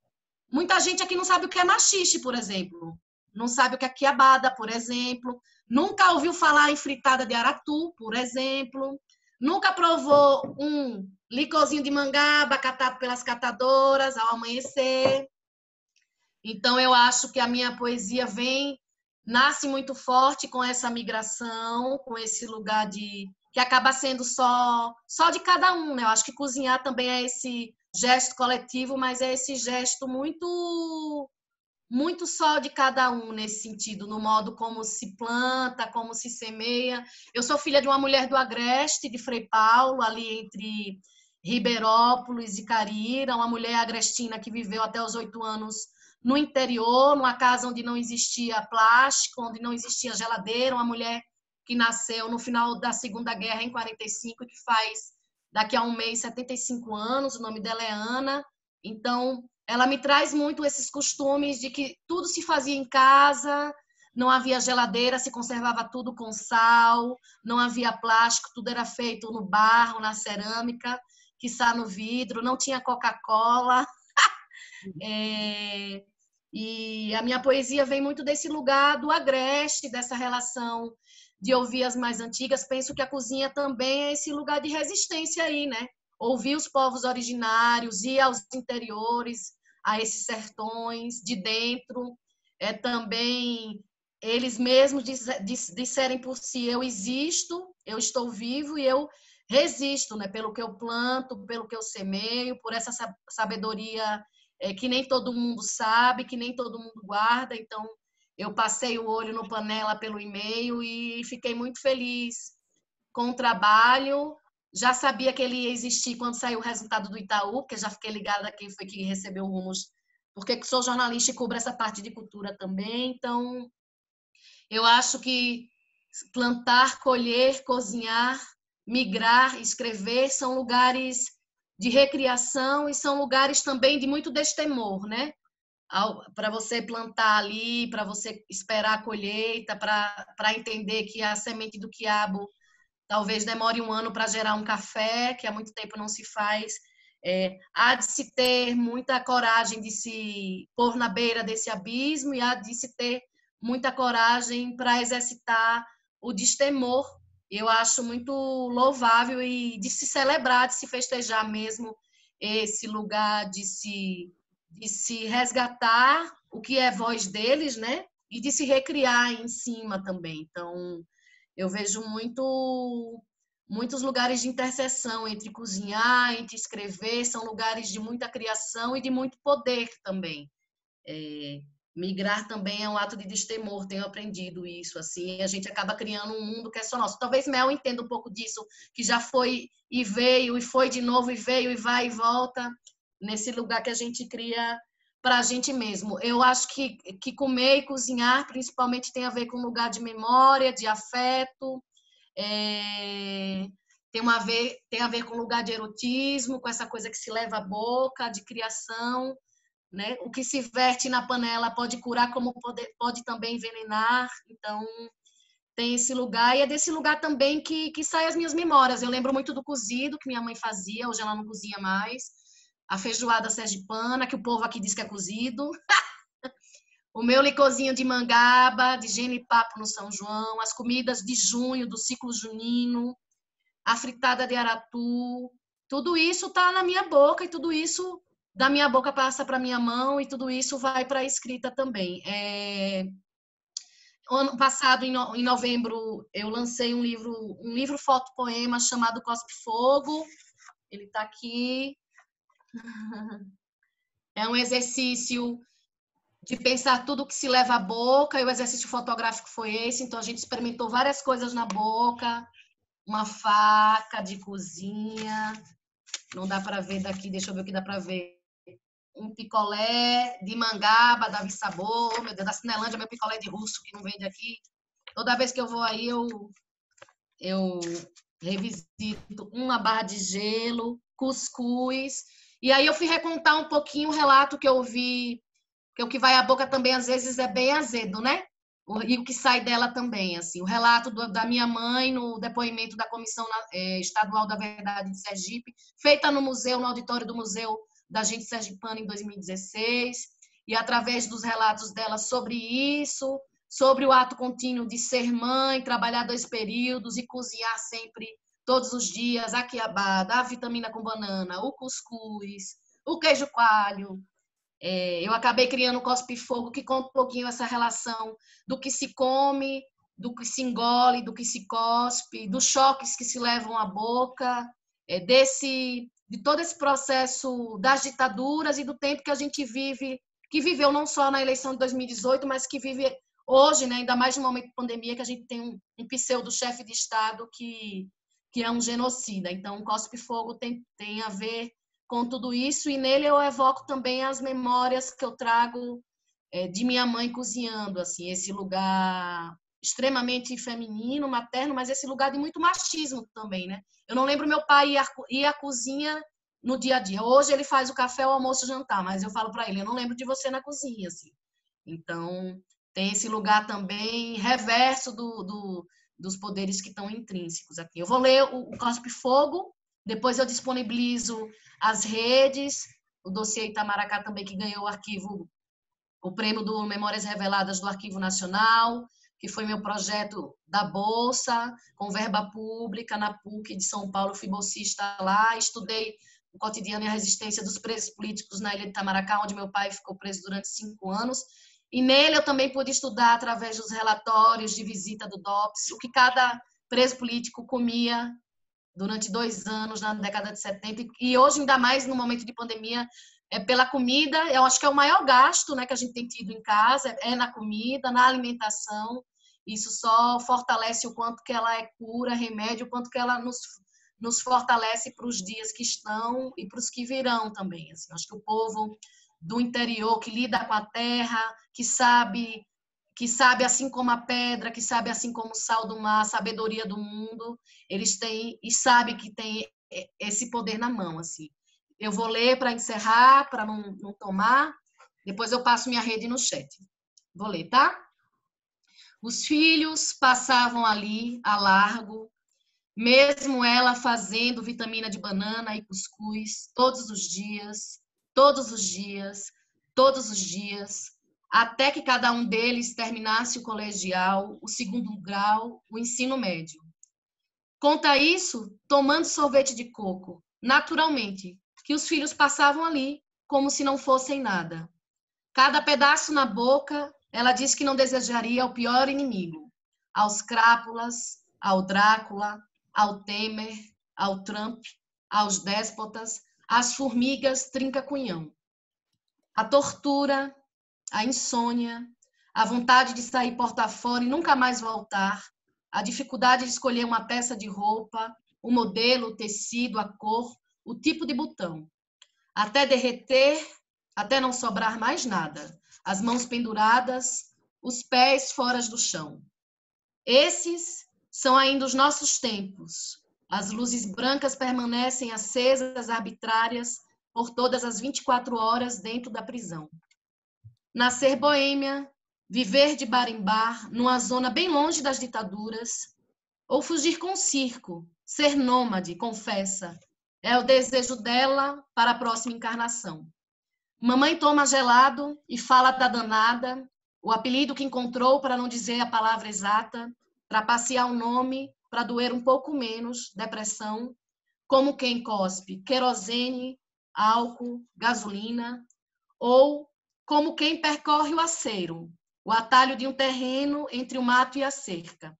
Muita gente aqui não sabe o que é maxixe, por exemplo. Não sabe o que é quiabada, por exemplo. Nunca ouviu falar em fritada de aratu, por exemplo. Nunca provou um licorzinho de mangaba catado pelas catadoras ao amanhecer. Então, eu acho que a minha poesia nasce muito forte com essa migração, com esse lugar que acaba sendo só de cada um, né? Eu acho que cozinhar também é esse gesto coletivo, mas é esse gesto muito, muito só de cada um nesse sentido, no modo como se planta, como se semeia. Eu sou filha de uma mulher do Agreste, de Frei Paulo, ali entre Ribeirópolis e Carira, uma mulher agrestina que viveu até os 8 anos no interior, numa casa onde não existia plástico, onde não existia geladeira, uma mulher que nasceu no final da Segunda Guerra, em 45, e que faz, daqui a um mês, 75 anos, o nome dela é Ana. Então, ela me traz muito esses costumes de que tudo se fazia em casa, não havia geladeira, se conservava tudo com sal, não havia plástico, tudo era feito no barro, na cerâmica, quiçá no vidro, não tinha Coca-Cola. E a minha poesia vem muito desse lugar do agreste, dessa relação de ouvir as mais antigas. Penso que a cozinha também é esse lugar de resistência aí, né? Ouvir os povos originários, ir aos interiores, a esses sertões de dentro. É também eles mesmos disserem por si: eu existo, eu estou vivo e eu resisto, né? Pelo que eu planto, pelo que eu semeio, por essa sabedoria que nem todo mundo sabe, que nem todo mundo guarda. Então, eu passei o olho no Panela pelo e-mail e fiquei muito feliz com o trabalho. Já sabia que ele ia existir quando saiu o resultado do Itaú, porque já fiquei ligada a quem foi que recebeu o Rumos, porque sou jornalista e cubro essa parte de cultura também. Então, eu acho que plantar, colher, cozinhar, migrar, escrever são lugares de recriação e são lugares também de muito destemor, né? Para você plantar ali, para você esperar a colheita, para entender que a semente do quiabo talvez demore 1 ano para gerar um café, que há muito tempo não se faz. Há de se ter muita coragem de se pôr na beira desse abismo e há de se ter muita coragem para exercitar o destemor. Eu acho muito louvável e de se celebrar, de se festejar mesmo esse lugar de se resgatar o que é voz deles, né? E de se recriar em cima também. Então, eu vejo muitos lugares de interseção entre cozinhar, entre escrever, são lugares de muita criação e de muito poder também. Migrar também é um ato de destemor, tenho aprendido isso, assim, a gente acaba criando um mundo que é só nosso. Talvez Mel entenda um pouco disso, que já foi e veio, e foi de novo, e veio, e vai e volta, nesse lugar que a gente cria para a gente mesmo. Eu acho que comer e cozinhar, principalmente, tem a ver com um lugar de memória, de afeto, tem a ver com lugar de erotismo, com essa coisa que se leva à boca, de criação, né? O que se verte na panela pode curar, como pode também envenenar. Então, tem esse lugar. E é desse lugar também que saem as minhas memórias. Eu lembro muito do cozido que minha mãe fazia, hoje ela não cozinha mais. A feijoada sergipana, que o povo aqui diz que é cozido. O meu licorzinho de mangaba, de genipapo no São João. As comidas de junho, do ciclo junino. A fritada de aratu. Tudo isso está na minha boca e tudo isso da minha boca passa para minha mão e tudo isso vai para a escrita também. Ano passado, em novembro, eu lancei um livro fotopoema chamado Cospe Fogo. Ele está aqui. É um exercício de pensar tudo que se leva à boca, e o exercício fotográfico foi esse. Então, a gente experimentou várias coisas na boca, uma faca de cozinha, não dá para ver daqui, deixa eu ver o que dá para ver. Um picolé de mangaba, Davi Sabor, meu Deus, da Cinelândia, meu picolé de russo que não vende aqui. Toda vez que eu vou aí, eu revisito uma barra de gelo, cuscuz. E aí eu fui recontar um pouquinho o relato que eu vi, que o que vai à boca também às vezes é bem azedo, né? E o que sai dela também, assim. O relato da minha mãe no depoimento da Comissão Estadual da Verdade de Sergipe, feita no museu, no auditório do Museu da Gente Sergipana em 2016, e através dos relatos dela sobre isso, sobre o ato contínuo de ser mãe, trabalhar 2 períodos e cozinhar sempre, todos os dias, a quiabada, a vitamina com banana, o cuscuz, o queijo coalho. Eu acabei criando o Cospe Fogo, que conta um pouquinho essa relação do que se come, do que se engole, do que se cospe, dos choques que se levam à boca, de todo esse processo das ditaduras e do tempo que a gente vive, que viveu não só na eleição de 2018, mas que vive hoje, né, ainda mais no momento de pandemia, que a gente tem um pseudo-chefe de Estado que é um genocida. Então, o Cospe Fogo tem a ver com tudo isso, e nele eu evoco também as memórias que eu trago de minha mãe cozinhando, assim, esse lugar extremamente feminino, materno, mas esse lugar de muito machismo também, né? Eu não lembro meu pai ir à cozinha no dia a dia. Hoje ele faz o café, o almoço, o jantar, mas eu falo para ele, eu não lembro de você na cozinha, assim. Então, tem esse lugar também reverso dos poderes que estão intrínsecos aqui. Eu vou ler o Cospe Fogo, depois eu disponibilizo as redes, o dossiê Itamaracá também, que ganhou o prêmio do Memórias Reveladas do Arquivo Nacional, que foi meu projeto da Bolsa, com verba pública, na PUC de São Paulo, fui bolsista lá, estudei o cotidiano e a resistência dos presos políticos na ilha de Itamaracá, onde meu pai ficou preso durante 5 anos, e nele eu também pude estudar, através dos relatórios de visita do DOPS, o que cada preso político comia durante 2 anos, na década de 70, e hoje, ainda mais no momento de pandemia, pela comida. Eu acho que é o maior gasto, né, que a gente tem tido em casa, é na comida, na alimentação. Isso só fortalece o quanto que ela é cura, remédio, o quanto que ela nos fortalece para os dias que estão e para os que virão também. Assim, acho que o povo do interior, que lida com a terra, que sabe assim como a pedra, que sabe assim como o sal do mar, a sabedoria do mundo, eles têm e sabem que tem esse poder na mão, assim. Eu vou ler para encerrar, para não tomar, depois eu passo minha rede no chat. Vou ler, tá? Os filhos passavam ali, a largo, mesmo ela fazendo vitamina de banana e cuscuz todos os dias, todos os dias, todos os dias, até que cada um deles terminasse o colegial, o segundo grau, o ensino médio. Conta isso tomando sorvete de coco, naturalmente, que os filhos passavam ali como se não fossem nada. Cada pedaço na boca, ela disse que não desejaria ao pior inimigo, aos crápulas, ao Drácula, ao Temer, ao Trump, aos déspotas, às formigas trinca-cunhão. A tortura, a insônia, a vontade de sair porta fora e nunca mais voltar, a dificuldade de escolher uma peça de roupa, o modelo, o tecido, a cor, o tipo de botão. Até derreter, até não sobrar mais nada. As mãos penduradas, os pés fora do chão. Esses são ainda os nossos tempos. As luzes brancas permanecem acesas, arbitrárias, por todas as 24 horas dentro da prisão. Nascer boêmia, viver de bar em bar, numa zona bem longe das ditaduras, ou fugir com o circo, ser nômade, confessa, é o desejo dela para a próxima encarnação. Mamãe toma gelado e fala da danada, o apelido que encontrou para não dizer a palavra exata, trapacear o nome para doer um pouco menos, depressão, como quem cospe querosene, álcool, gasolina, ou como quem percorre o aceiro, o atalho de um terreno entre o mato e a cerca,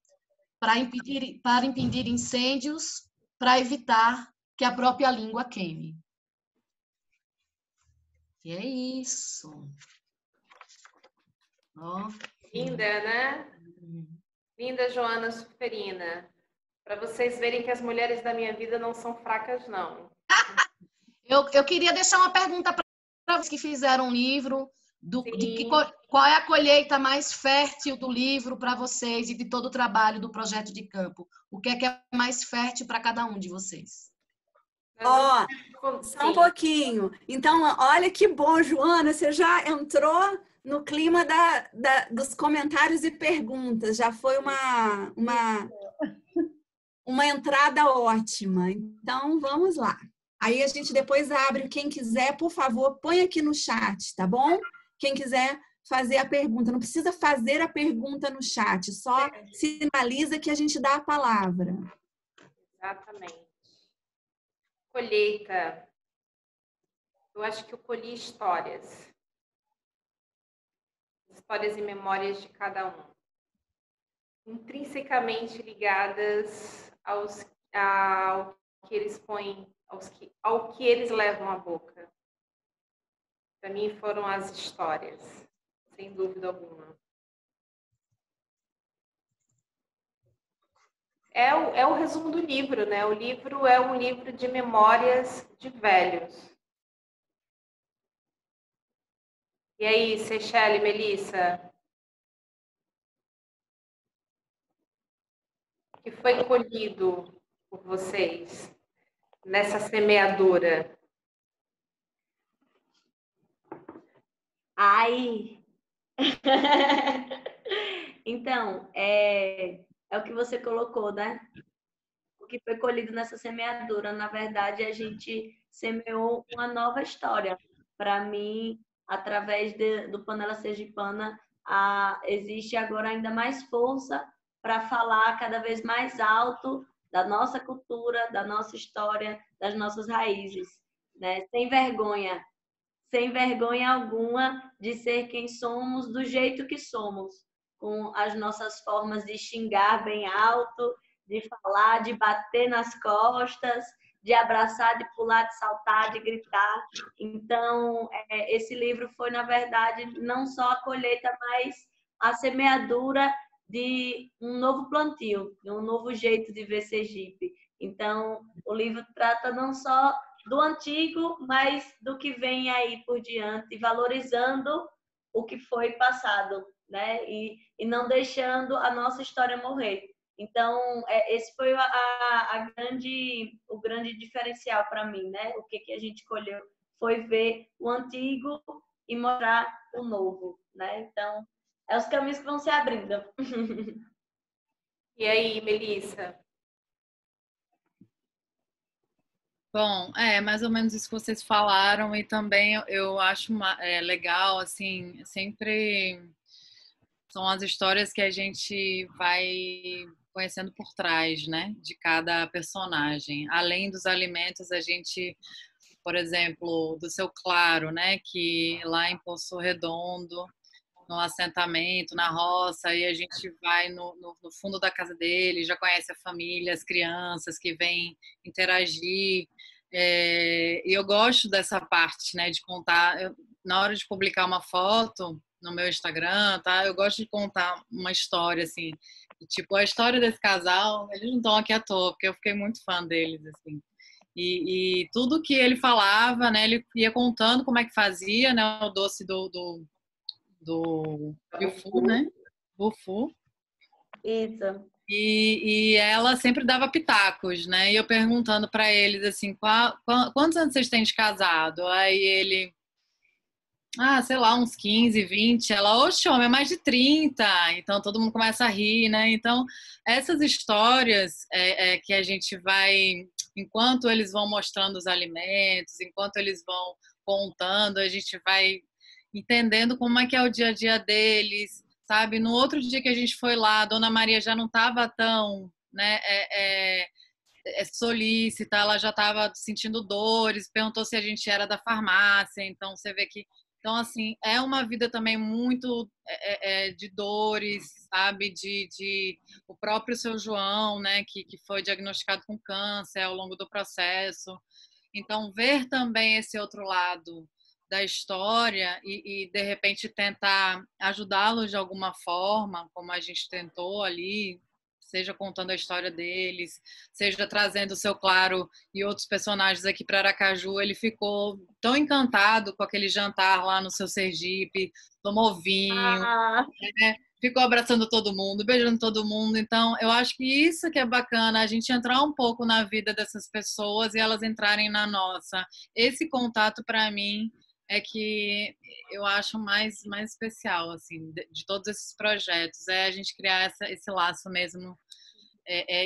para impedir incêndios, para evitar que a própria língua queime. E é isso. Ó. Linda, né? Linda, Joana Suferina. Para vocês verem que as mulheres da minha vida não são fracas, não. Eu queria deixar uma pergunta para vocês que fizeram um livro, qual é a colheita mais fértil do livro para vocês e de todo o trabalho do projeto de campo? O que é mais fértil para cada um de vocês? Ó, só um pouquinho. Então, olha que bom, Joana, você já entrou no clima dos comentários e perguntas. Já foi uma entrada ótima. Então, vamos lá. Aí a gente depois abre. Quem quiser, por favor, põe aqui no chat, tá bom? Quem quiser fazer a pergunta. Não precisa fazer a pergunta no chat, só sinaliza que a gente dá a palavra. Exatamente. Colheita. Eu acho que eu colhi histórias. Histórias e memórias de cada um. Intrinsecamente ligadas ao que eles põem, ao que eles levam à boca. Para mim foram as histórias, sem dúvida alguma. É o resumo do livro, né? O livro é um livro de memórias de velhos. E aí, Seychelle, Melissa? O que foi colhido por vocês nessa semeadura? Ai! Então, é o que você colocou, né? O que foi colhido nessa semeadura. Na verdade, a gente semeou uma nova história. Para mim, através do Panela Sergipana, existe agora ainda mais força para falar cada vez mais alto da nossa cultura, da nossa história, das nossas raízes, né? Sem vergonha alguma de ser quem somos, do jeito que somos, com as nossas formas de xingar bem alto, de falar, de bater nas costas, de abraçar, de pular, de saltar, de gritar. Então, esse livro foi, na verdade, não só a colheita, mas a semeadura de um novo plantio, de um novo jeito de ver Sergipe. Então, o livro trata não só do antigo, mas do que vem aí por diante, valorizando o que foi passado, né? E não deixando a nossa história morrer. Então, esse foi o grande diferencial para mim, né? O que a gente colheu foi ver o antigo e mostrar o novo, né? Então, os caminhos que vão se abrindo. E aí, Melissa? Bom, é mais ou menos isso que vocês falaram, e também eu acho legal, assim, sempre são as histórias que a gente vai conhecendo por trás, né, de cada personagem. Além dos alimentos, a gente, por exemplo, do Seu Claro, né, que lá em Poço Redondo, no assentamento, na roça, e a gente vai no fundo da casa dele, já conhece a família, as crianças que vêm interagir. E eu gosto dessa parte, né, de contar. Na hora de publicar uma foto no meu Instagram, tá? Eu gosto de contar uma história, assim. Tipo, a história desse casal, eles não estão aqui à toa, porque eu fiquei muito fã deles, assim. E tudo que ele falava, né, ele ia contando como é que fazia, né, o doce do Bufu, né? Bufu. Isso. E ela sempre dava pitacos, né? E eu perguntando para eles assim, quantos anos vocês têm de casado? Aí ele, sei lá, uns 15, 20. Ela, oxe, homem, é mais de 30. Então todo mundo começa a rir, né? Então essas histórias que a gente vai, enquanto eles vão mostrando os alimentos, enquanto eles vão contando, a gente vai entendendo como é que é o dia a dia deles, sabe? No outro dia que a gente foi lá, a Dona Maria já não estava tão, né, solícita, ela já estava sentindo dores, perguntou se a gente era da farmácia, então você vê que, então assim, é uma vida também muito de dores, sabe? De o próprio Seu João, né, que foi diagnosticado com câncer ao longo do processo. Então, ver também esse outro lado da história e de repente tentar ajudá-los de alguma forma, como a gente tentou ali, seja contando a história deles, seja trazendo o Seu Claro e outros personagens aqui para Aracaju. Ele ficou tão encantado com aquele jantar lá no Seu Sergipe, tomou vinho, né? Ficou abraçando todo mundo, beijando todo mundo. Então, eu acho que isso que é bacana, a gente entrar um pouco na vida dessas pessoas e elas entrarem na nossa. Esse contato, para mim, é que eu acho mais especial, assim, de todos esses projetos. É a gente criar esse laço mesmo,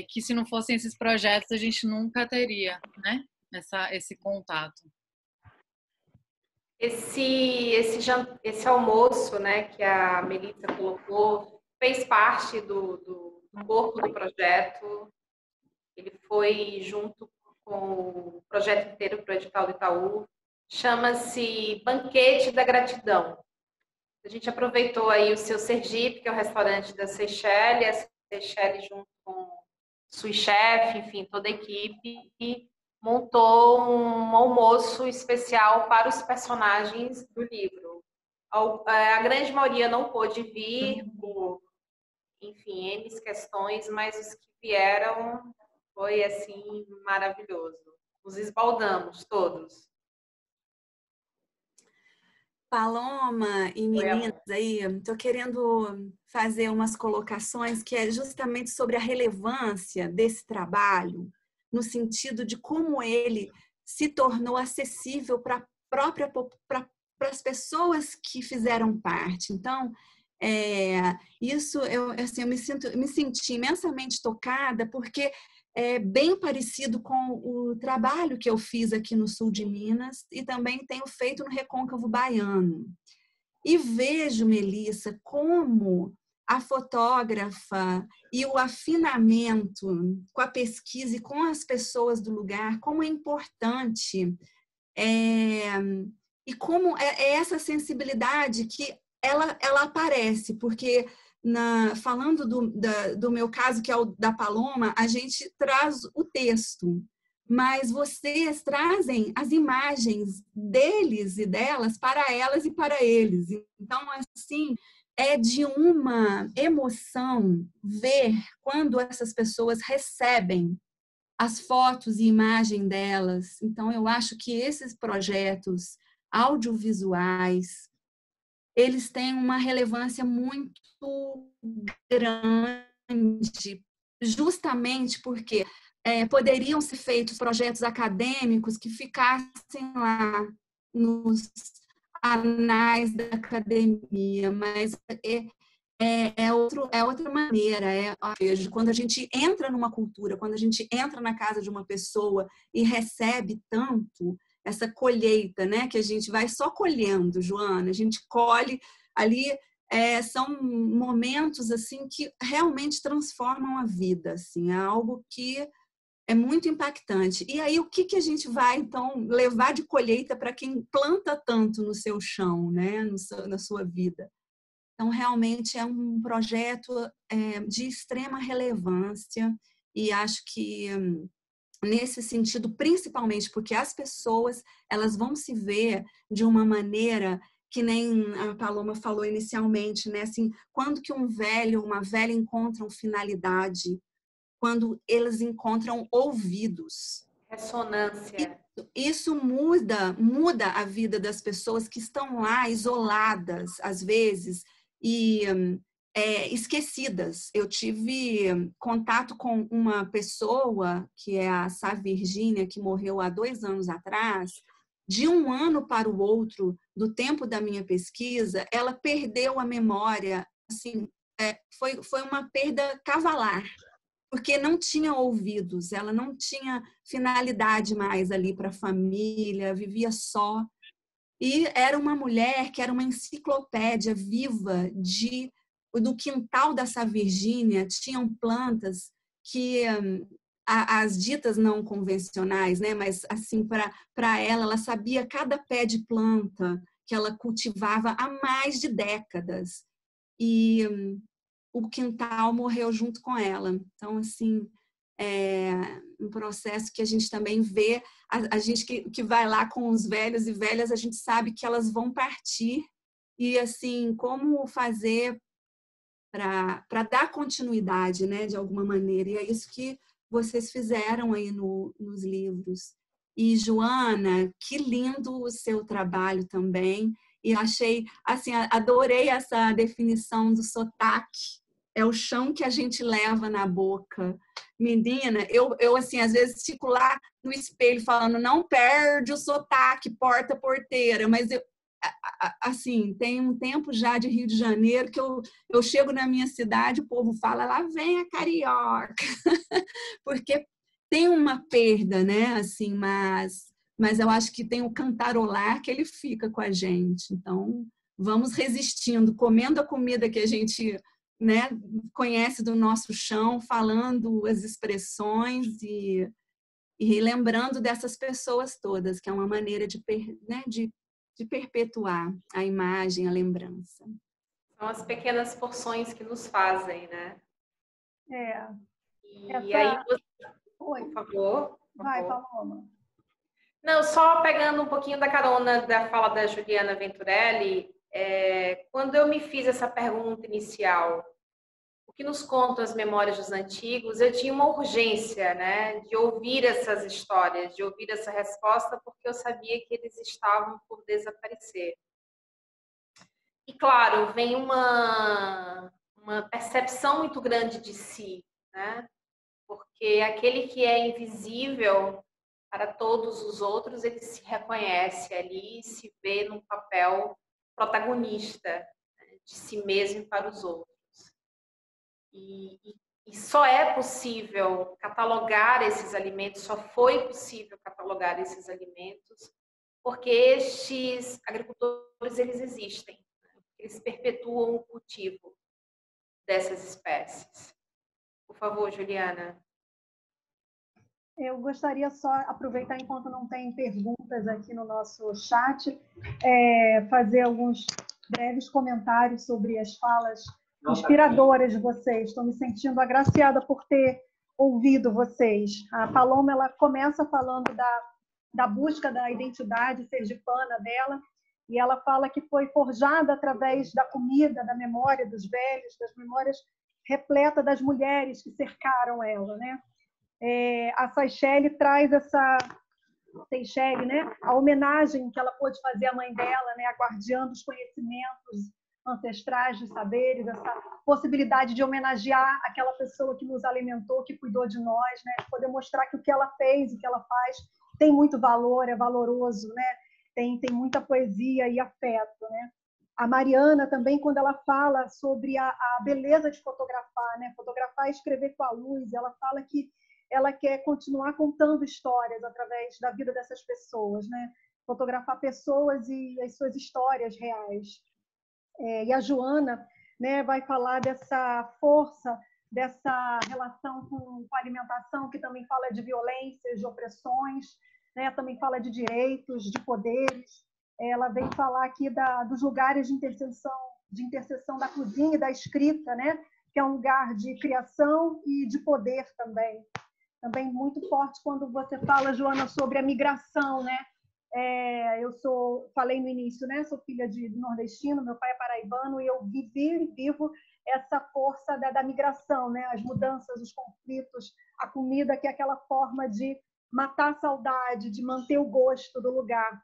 que se não fossem esses projetos, a gente nunca teria, né? Esse contato. Esse almoço, né, que a Melissa colocou, fez parte do corpo do projeto. Ele foi junto com o projeto inteiro para o edital do Itaú. Chama-se Banquete da Gratidão. A gente aproveitou aí o Seu Sergipe, que é o restaurante da Seychelles, a Seychelles junto com o Sui Chef, enfim, toda a equipe, e montou um almoço especial para os personagens do livro. A grande maioria não pôde vir por, enfim, N questões, mas os que vieram foi, assim, maravilhoso. Nos esbaldamos todos. Paloma e meninas aí, estou querendo fazer umas colocações que é justamente sobre a relevância desse trabalho, no sentido de como ele se tornou acessível para as pessoas que fizeram parte. Então, isso eu me senti imensamente tocada, porque é bem parecido com o trabalho que eu fiz aqui no sul de Minas e também tenho feito no Recôncavo Baiano. E vejo, Melissa, como a fotógrafa e o afinamento com a pesquisa e com as pessoas do lugar, como é importante e como é essa sensibilidade que ela aparece, porque falando do meu caso, que é o da Paloma, a gente traz o texto, mas vocês trazem as imagens deles e delas para elas e para eles. Então, assim, é de uma emoção ver quando essas pessoas recebem as fotos e imagem delas. Então, eu acho que esses projetos audiovisuais, eles têm uma relevância muito grande, justamente porque poderiam ser feitos projetos acadêmicos que ficassem lá nos anais da academia, mas é outra maneira. Quando a gente entra numa cultura, quando a gente entra na casa de uma pessoa e recebe tanto, essa colheita, né? Que a gente vai só colhendo, Joana, a gente colhe ali, são momentos assim que realmente transformam a vida, assim, é algo que é muito impactante. E aí, o que a gente vai, então, levar de colheita para quem planta tanto no seu chão, né? Na sua vida? Então, realmente é um projeto de extrema relevância e acho que, nesse sentido, principalmente porque as pessoas elas vão se ver de uma maneira que nem a Paloma falou inicialmente, né? Assim, quando que um velho, uma velha encontram finalidade? Quando eles encontram ouvidos. Ressonância. Isso muda a vida das pessoas que estão lá isoladas, às vezes, e esquecidas. Eu tive contato com uma pessoa, que é a Sá Virgínia, que morreu há 2 anos atrás. De um ano para o outro, do tempo da minha pesquisa, ela perdeu a memória. Assim, foi uma perda cavalar, porque não tinha ouvidos, ela não tinha finalidade mais ali para a família, vivia só. E era uma mulher que era uma enciclopédia viva do quintal da Sá Virgínia, tinham plantas que as ditas não convencionais, né? Mas assim, para ela sabia cada pé de planta que ela cultivava há mais de décadas. E o quintal morreu junto com ela. Então, assim, é um processo que a gente também vê, a gente que vai lá com os velhos e velhas, a gente sabe que elas vão partir e, assim, como fazer para dar continuidade, né, de alguma maneira. E é isso que vocês fizeram aí nos livros. E, Joana, que lindo o seu trabalho também. E achei, assim, adorei essa definição do sotaque. É o chão que a gente leva na boca. Menina, eu assim, às vezes fico lá no espelho falando, não perde o sotaque, porta-porteira, mas assim, tem um tempo já de Rio de Janeiro que eu chego na minha cidade, o povo fala, lá vem a carioca, porque tem uma perda, né, assim, mas eu acho que tem o cantarolar que ele fica com a gente, então vamos resistindo, comendo a comida que a gente, né, conhece do nosso chão, falando as expressões e lembrando dessas pessoas todas, que é uma maneira de perpetuar a imagem, a lembrança. São as pequenas porções que nos fazem, né? E aí, por favor. Vai, Paloma. Não, só pegando um pouquinho da carona da fala da Juliana Venturelli, quando eu me fiz essa pergunta inicial, o que nos contam as memórias dos antigos, eu tinha uma urgência, né, de ouvir essas histórias, de ouvir essa resposta, porque eu sabia que eles estavam por desaparecer. E, claro, vem uma percepção muito grande de si, né, porque aquele que é invisível para todos os outros, ele se reconhece ali e se vê num papel protagonista, né, de si mesmo e para os outros. E só é possível catalogar esses alimentos, só foi possível catalogar esses alimentos, porque estes agricultores, eles existem, eles perpetuam o cultivo dessas espécies. Por favor, Juliana. Eu gostaria só, aproveitar enquanto não tem perguntas aqui no nosso chat, fazer alguns breves comentários sobre as falas inspiradoras de vocês. Estou me sentindo agraciada por ter ouvido vocês. A Paloma, ela começa falando da busca da identidade sergipana dela, e ela fala que foi forjada através da comida, da memória dos velhos, das memórias repletas das mulheres que cercaram ela, né? A Seychelles traz essa Seychelles, né? A homenagem que ela pôde fazer à mãe dela, né? A guardiã dos conhecimentos ancestrais, dos saberes, essa possibilidade de homenagear aquela pessoa que nos alimentou, que cuidou de nós, né? Poder mostrar que o que ela fez, o que ela faz, tem muito valor, é valoroso, né? Tem muita poesia e afeto, né? A Mariana também, quando ela fala sobre a beleza de fotografar, né? Fotografar e escrever com a luz, ela fala que ela quer continuar contando histórias através da vida dessas pessoas, né? Fotografar pessoas e as suas histórias reais. E a Joana, né, vai falar dessa força, dessa relação com a alimentação, que também fala de violências, de opressões, né? Também fala de direitos, de poderes. Ela vem falar aqui dos lugares de interseção da cozinha e da escrita, né? Que é um lugar de criação e de poder também. Também muito forte quando você fala, Joana, sobre a migração, né? Falei no início, né? Sou filha de nordestino, meu pai é paraibano, e eu vivi e vivo essa força da migração, né? As mudanças, os conflitos, a comida, que é aquela forma de matar a saudade, de manter o gosto do lugar.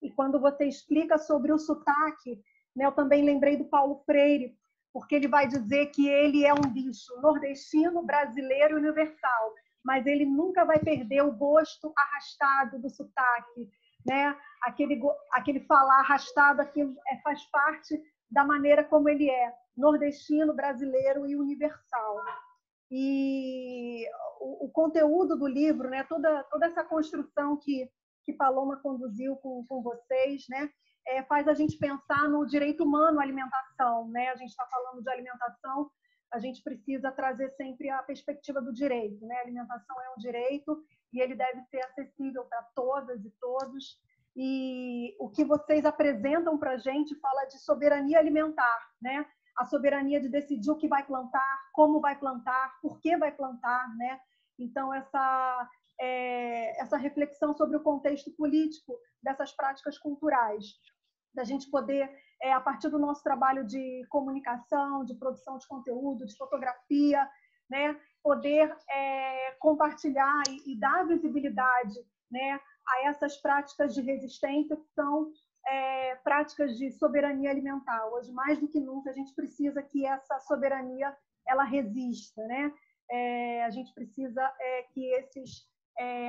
E quando você explica sobre o sotaque, né, eu também lembrei do Paulo Freire, porque ele vai dizer que ele é um bicho nordestino, brasileiro e universal, mas ele nunca vai perder o gosto arrastado do sotaque, né? Aquele falar arrastado aqui faz parte da maneira como ele é, nordestino, brasileiro e universal. E o conteúdo do livro, né, toda essa construção que Paloma conduziu com vocês, né, faz a gente pensar no direito humano à alimentação, né? A gente está falando de alimentação, a gente precisa trazer sempre a perspectiva do direito, né? A alimentação é um direito e ele deve ser acessível para todas e todos. E o que vocês apresentam para a gente fala de soberania alimentar, né? A soberania de decidir o que vai plantar, como vai plantar, por que vai plantar, né? Então, essa reflexão sobre o contexto político dessas práticas culturais, da gente poder, a partir do nosso trabalho de comunicação, de produção de conteúdo, de fotografia, né, poder compartilhar e dar visibilidade, né, a essas práticas de resistência que são práticas de soberania alimentar. Hoje, mais do que nunca, a gente precisa que essa soberania ela resista, né? A gente precisa que esses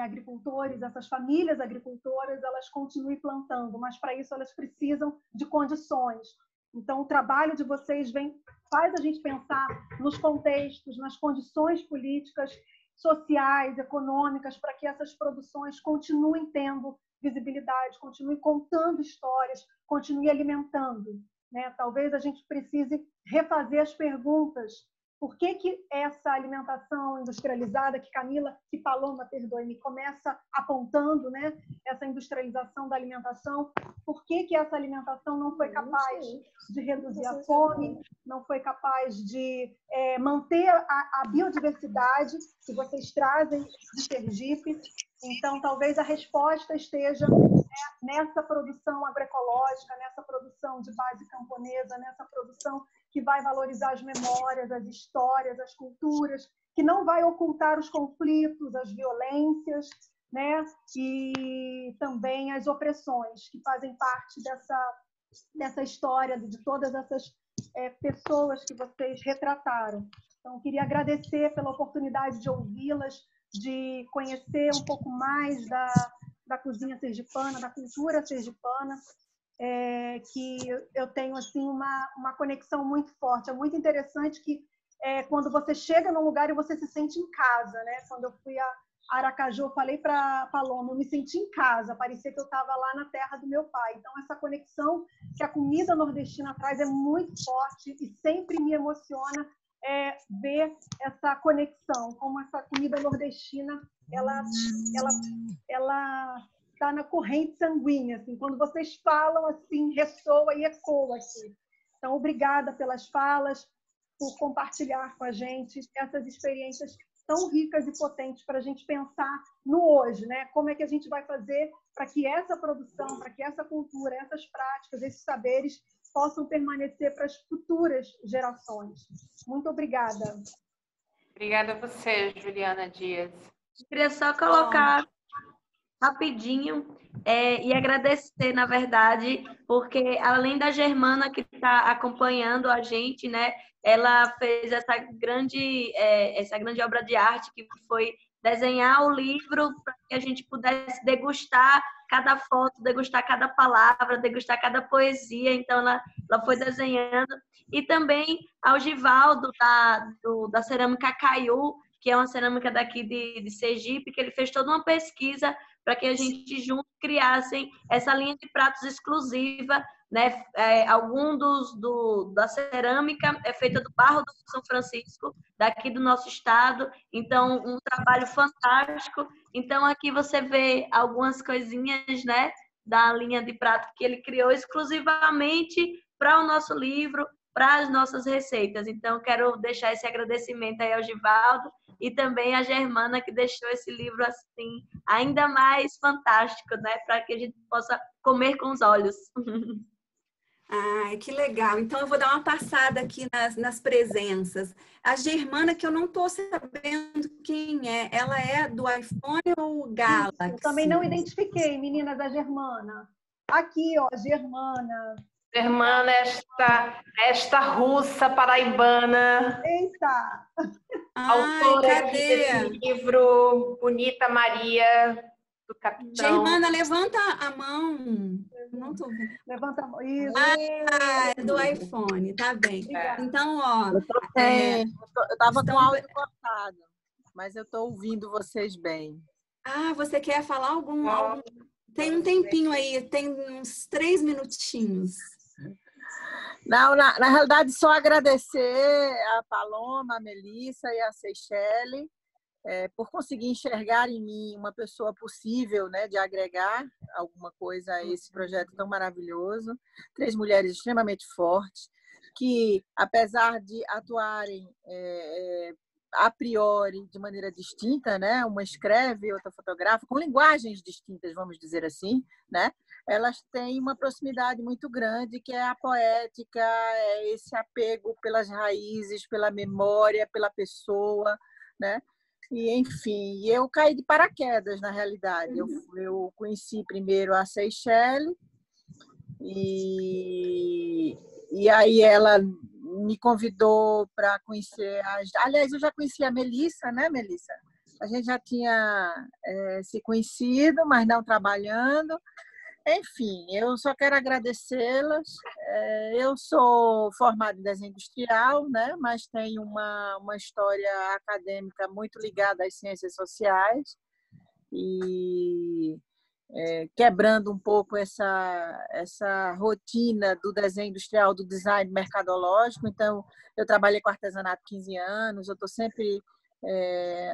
agricultores, essas famílias agricultoras, elas continuem plantando, mas para isso elas precisam de condições. Então, o trabalho de vocês faz a gente pensar nos contextos, nas condições políticas, sociais, econômicas, para que essas produções continuem tendo visibilidade, continuem contando histórias, continuem alimentando, né? Talvez a gente precise refazer as perguntas. Por que essa alimentação industrializada, que Paloma, perdoe-me, começa apontando, né, essa industrialização da alimentação, por que essa alimentação não foi capaz de reduzir a fome, não foi capaz de manter a biodiversidade que vocês trazem de Sergipe? Então, talvez a resposta esteja nessa produção agroecológica, nessa produção de base camponesa, nessa produção que vai valorizar as memórias, as histórias, as culturas, que não vai ocultar os conflitos, as violências, né? E também as opressões, que fazem parte dessa história, de todas essas pessoas que vocês retrataram. Então, queria agradecer pela oportunidade de ouvi-las, de conhecer um pouco mais da cozinha sergipana, da cultura sergipana, que eu tenho assim uma conexão muito forte. É muito interessante que quando você chega num lugar e você se sente em casa, né? Quando eu fui a Aracaju, eu falei para Paloma, eu me senti em casa, parecia que eu estava lá na terra do meu pai. Então, essa conexão que a comida nordestina traz é muito forte e sempre me emociona ver essa conexão, como essa comida nordestina, ela está na corrente sanguínea, assim, quando vocês falam, assim, ressoa e ecoa aqui. Então, obrigada pelas falas, por compartilhar com a gente essas experiências tão ricas e potentes para a gente pensar no hoje, né? Como é que a gente vai fazer para que essa produção, para que essa cultura, essas práticas, esses saberes possam permanecer para as futuras gerações. Muito obrigada. Obrigada a você, Juliana Dias. Eu queria só colocar rapidinho e agradecer, na verdade, porque além da Germana que está acompanhando a gente, né, ela fez essa grande obra de arte que foi desenhar o livro para que a gente pudesse degustar cada foto, degustar cada palavra, degustar cada poesia. Então, ela foi desenhando. E também ao Givaldo, da Cerâmica Caiú, que é uma cerâmica daqui de Sergipe, que ele fez toda uma pesquisa para que a gente juntos criassem essa linha de pratos exclusiva, né? Algum da cerâmica é feita do barro do São Francisco, daqui do nosso estado. Então, um trabalho fantástico. Então, aqui você vê algumas coisinhas, né, da linha de prato que ele criou exclusivamente para o nosso livro, para as nossas receitas. Então, quero deixar esse agradecimento aí ao Givaldo e também à Germana, que deixou esse livro assim ainda mais fantástico, né, para que a gente possa comer com os olhos. Ai, que legal. Então, eu vou dar uma passada aqui nas presenças. A Germana, que eu não estou sabendo quem é. Ela é do iPhone ou Galaxy? Eu também não identifiquei, meninas, a Germana. Aqui, ó, Germana. Germana, esta russa paraibana. Eita! Autora cadê? desse livro, Bonita Maria, do Capitão. Germana, levanta a mão. Não tô vendo. Levanta a mão. Isso. É do iPhone, tá bem. Então, ó. Eu estava com o áudio cortado, mas eu estou ouvindo vocês bem. Você quer falar algum... Tem um tempinho aí, tem uns 3 minutinhos. Não, na realidade, só agradecer a Paloma, a Melissa e a Seychelle por conseguir enxergar em mim uma pessoa possível, né, de agregar alguma coisa a esse projeto tão maravilhoso. 3 mulheres extremamente fortes, que, apesar de atuarem a priori de maneira distinta, né? Uma escreve, outra fotografa, com linguagens distintas, vamos dizer assim, né? Elas têm uma proximidade muito grande, que é a poética, é esse apego pelas raízes, pela memória, pela pessoa, né? E, enfim, eu caí de paraquedas, na realidade. Eu conheci primeiro a Seychelle e aí ela me convidou para conhecer Aliás, eu já conhecia a Melissa, né, Melissa? A gente já tinha se conhecido, mas não trabalhando. Enfim, eu só quero agradecê-las. Eu sou formada em desenho industrial, né, mas tenho uma história acadêmica muito ligada às ciências sociais e quebrando um pouco essa rotina do desenho industrial, do design mercadológico. Então, eu trabalhei com artesanato 15 anos, eu estou sempre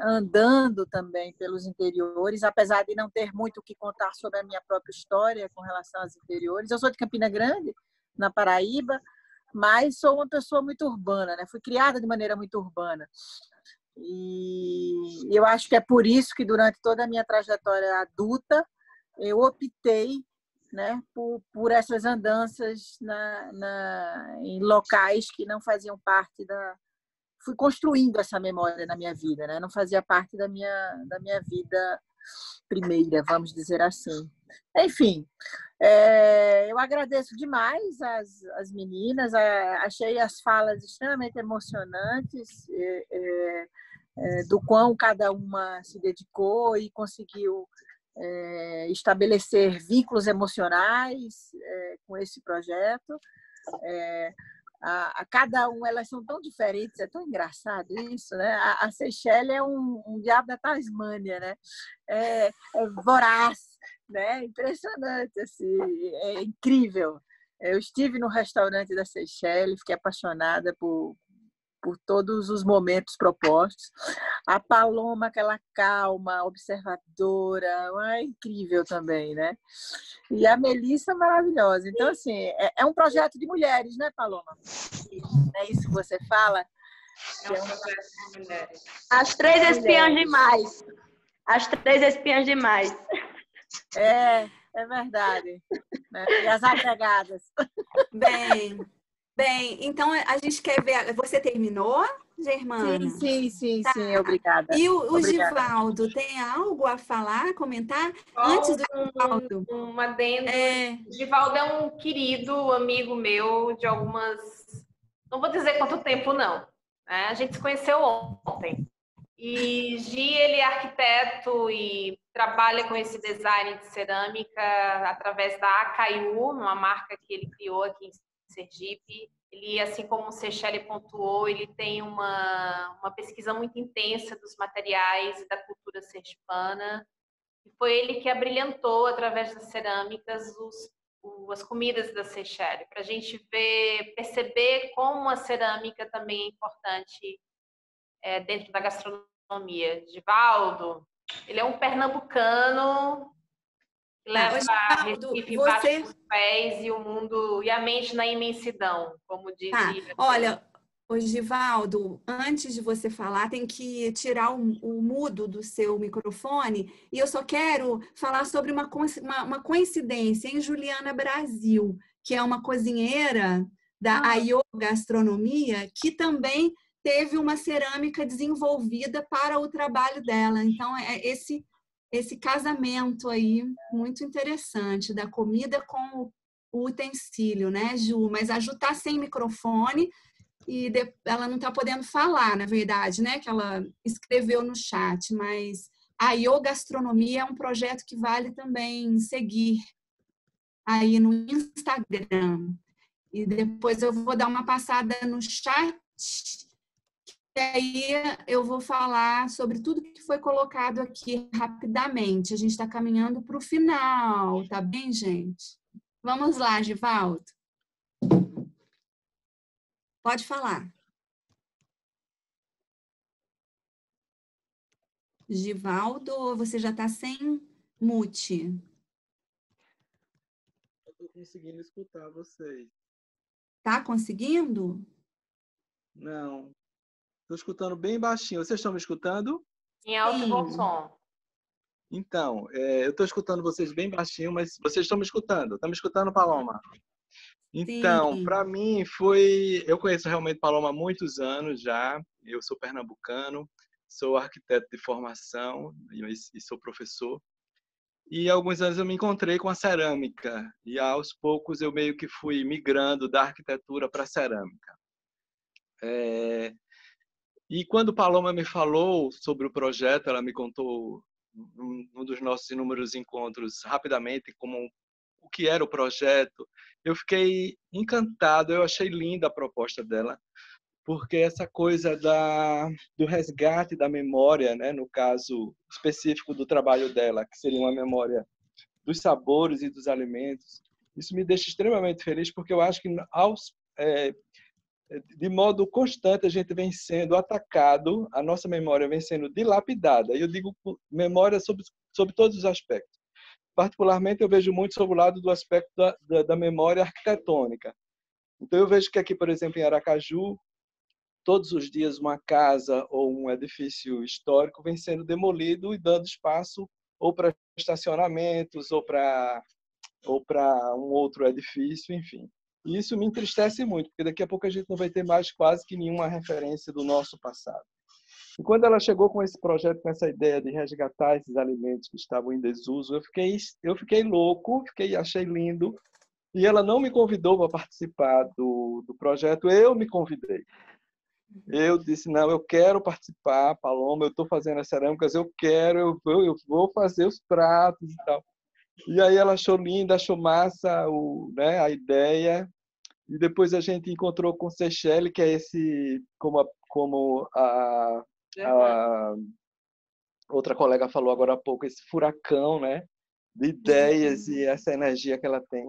andando também pelos interiores, apesar de não ter muito o que contar sobre a minha própria história com relação aos interiores. Eu sou de Campina Grande, na Paraíba, mas sou uma pessoa muito urbana, né? Fui criada de maneira muito urbana. E eu acho que é por isso que, durante toda a minha trajetória adulta, eu optei, né, por essas andanças em locais que não faziam parte Fui construindo essa memória na minha vida, né? Não fazia parte da minha vida primeira, vamos dizer assim. Enfim, eu agradeço demais as meninas, achei as falas extremamente emocionantes, do quão cada uma se dedicou e conseguiu estabelecer vínculos emocionais com esse projeto. A cada um, elas são tão diferentes, é tão engraçado isso, né? A Seychelle é um diabo da Tasmânia, né? É voraz, né? Impressionante, assim, é incrível. Eu estive no restaurante da Seychelle, fiquei apaixonada por todos os momentos propostos. A Paloma, aquela calma, observadora, é incrível também, né? E a Melissa, maravilhosa. Então, assim, é um projeto de mulheres, né, Paloma? É isso que você fala? É um projeto de mulheres. As 3 espiãs demais. As 3 espiãs demais. É verdade. Né? E as agregadas. Bem, então a gente quer ver... Você terminou, Germana? Sim, obrigada. E o Obrigada. Givaldo, tem algo a falar, comentar? Antes do Givaldo. Um adendo. Givaldo é um querido amigo meu de algumas... Não vou dizer quanto tempo, não. A gente se conheceu ontem. E Gi, ele é arquiteto e trabalha com esse design de cerâmica através da Acaiu, uma marca que ele criou aqui em Sergipe. Ele, assim como o Seychelle pontuou, ele tem uma pesquisa muito intensa dos materiais e da cultura sergipana. E foi ele que abrilhantou, através das cerâmicas, as comidas da Seychelle, para a gente perceber como a cerâmica também é importante dentro da gastronomia. Givaldo, ele é um pernambucano que leva Recife embaixo dos pés e o mundo e a mente na imensidão, como dizia. Olha, Givaldo, antes de você falar, tem que tirar o mudo do seu microfone, e eu só quero falar sobre uma coincidência em Juliana Brasil, que é uma cozinheira da Aiô Gastronomia, que também teve uma cerâmica desenvolvida para o trabalho dela. Então, é esse casamento aí muito interessante da comida com o utensílio, né, Ju? Mas a Ju está sem microfone e ela não está podendo falar, na verdade, né? Que ela escreveu no chat, mas a Aiô Gastronomia é um projeto que vale também seguir aí no Instagram. E depois eu vou dar uma passada no chat. E aí eu vou falar sobre tudo que foi colocado aqui rapidamente. A gente está caminhando para o final, tá bem, gente? Vamos lá, Givaldo. Pode falar. Givaldo, você já está sem mute. Eu estou conseguindo escutar vocês. Tá conseguindo? Não. Estou escutando bem baixinho. Vocês estão me escutando? Em alto e bom som. Então, eu estou escutando vocês bem baixinho, mas vocês estão me escutando? Estão me escutando, Paloma? Então, para mim eu conheço realmente Paloma há muitos anos já. Eu sou pernambucano, sou arquiteto de formação e sou professor. E há alguns anos eu me encontrei com a cerâmica e aos poucos eu meio que fui migrando da arquitetura para a cerâmica. E quando Paloma me falou sobre o projeto, ela me contou num dos nossos inúmeros encontros rapidamente como o que era o projeto. Eu fiquei encantado, eu achei linda a proposta dela, porque essa coisa do resgate da memória, né, no caso específico do trabalho dela, que seria uma memória dos sabores e dos alimentos, isso me deixa extremamente feliz, porque eu acho que de modo constante a gente vem sendo atacado, a nossa memória vem sendo dilapidada. E eu digo memória sobre todos os aspectos. Particularmente, eu vejo muito sobre o lado do aspecto da memória arquitetônica. Então, eu vejo que aqui, por exemplo, em Aracaju, todos os dias uma casa ou um edifício histórico vem sendo demolido e dando espaço ou para estacionamentos ou para um outro edifício, enfim. E isso me entristece muito, porque daqui a pouco a gente não vai ter mais quase que nenhuma referência do nosso passado. E quando ela chegou com esse projeto, com essa ideia de resgatar esses alimentos que estavam em desuso, eu fiquei louco, achei lindo. E ela não me convidou para participar do projeto, eu me convidei. Eu disse, não, eu quero participar, Paloma, eu estou fazendo as cerâmicas, eu vou fazer os pratos e tal. E aí ela achou linda, achou massa a ideia. E depois a gente encontrou com o Seychelle, que é esse, como a outra colega falou agora há pouco, esse furacão, né, de ideias e essa energia que ela tem.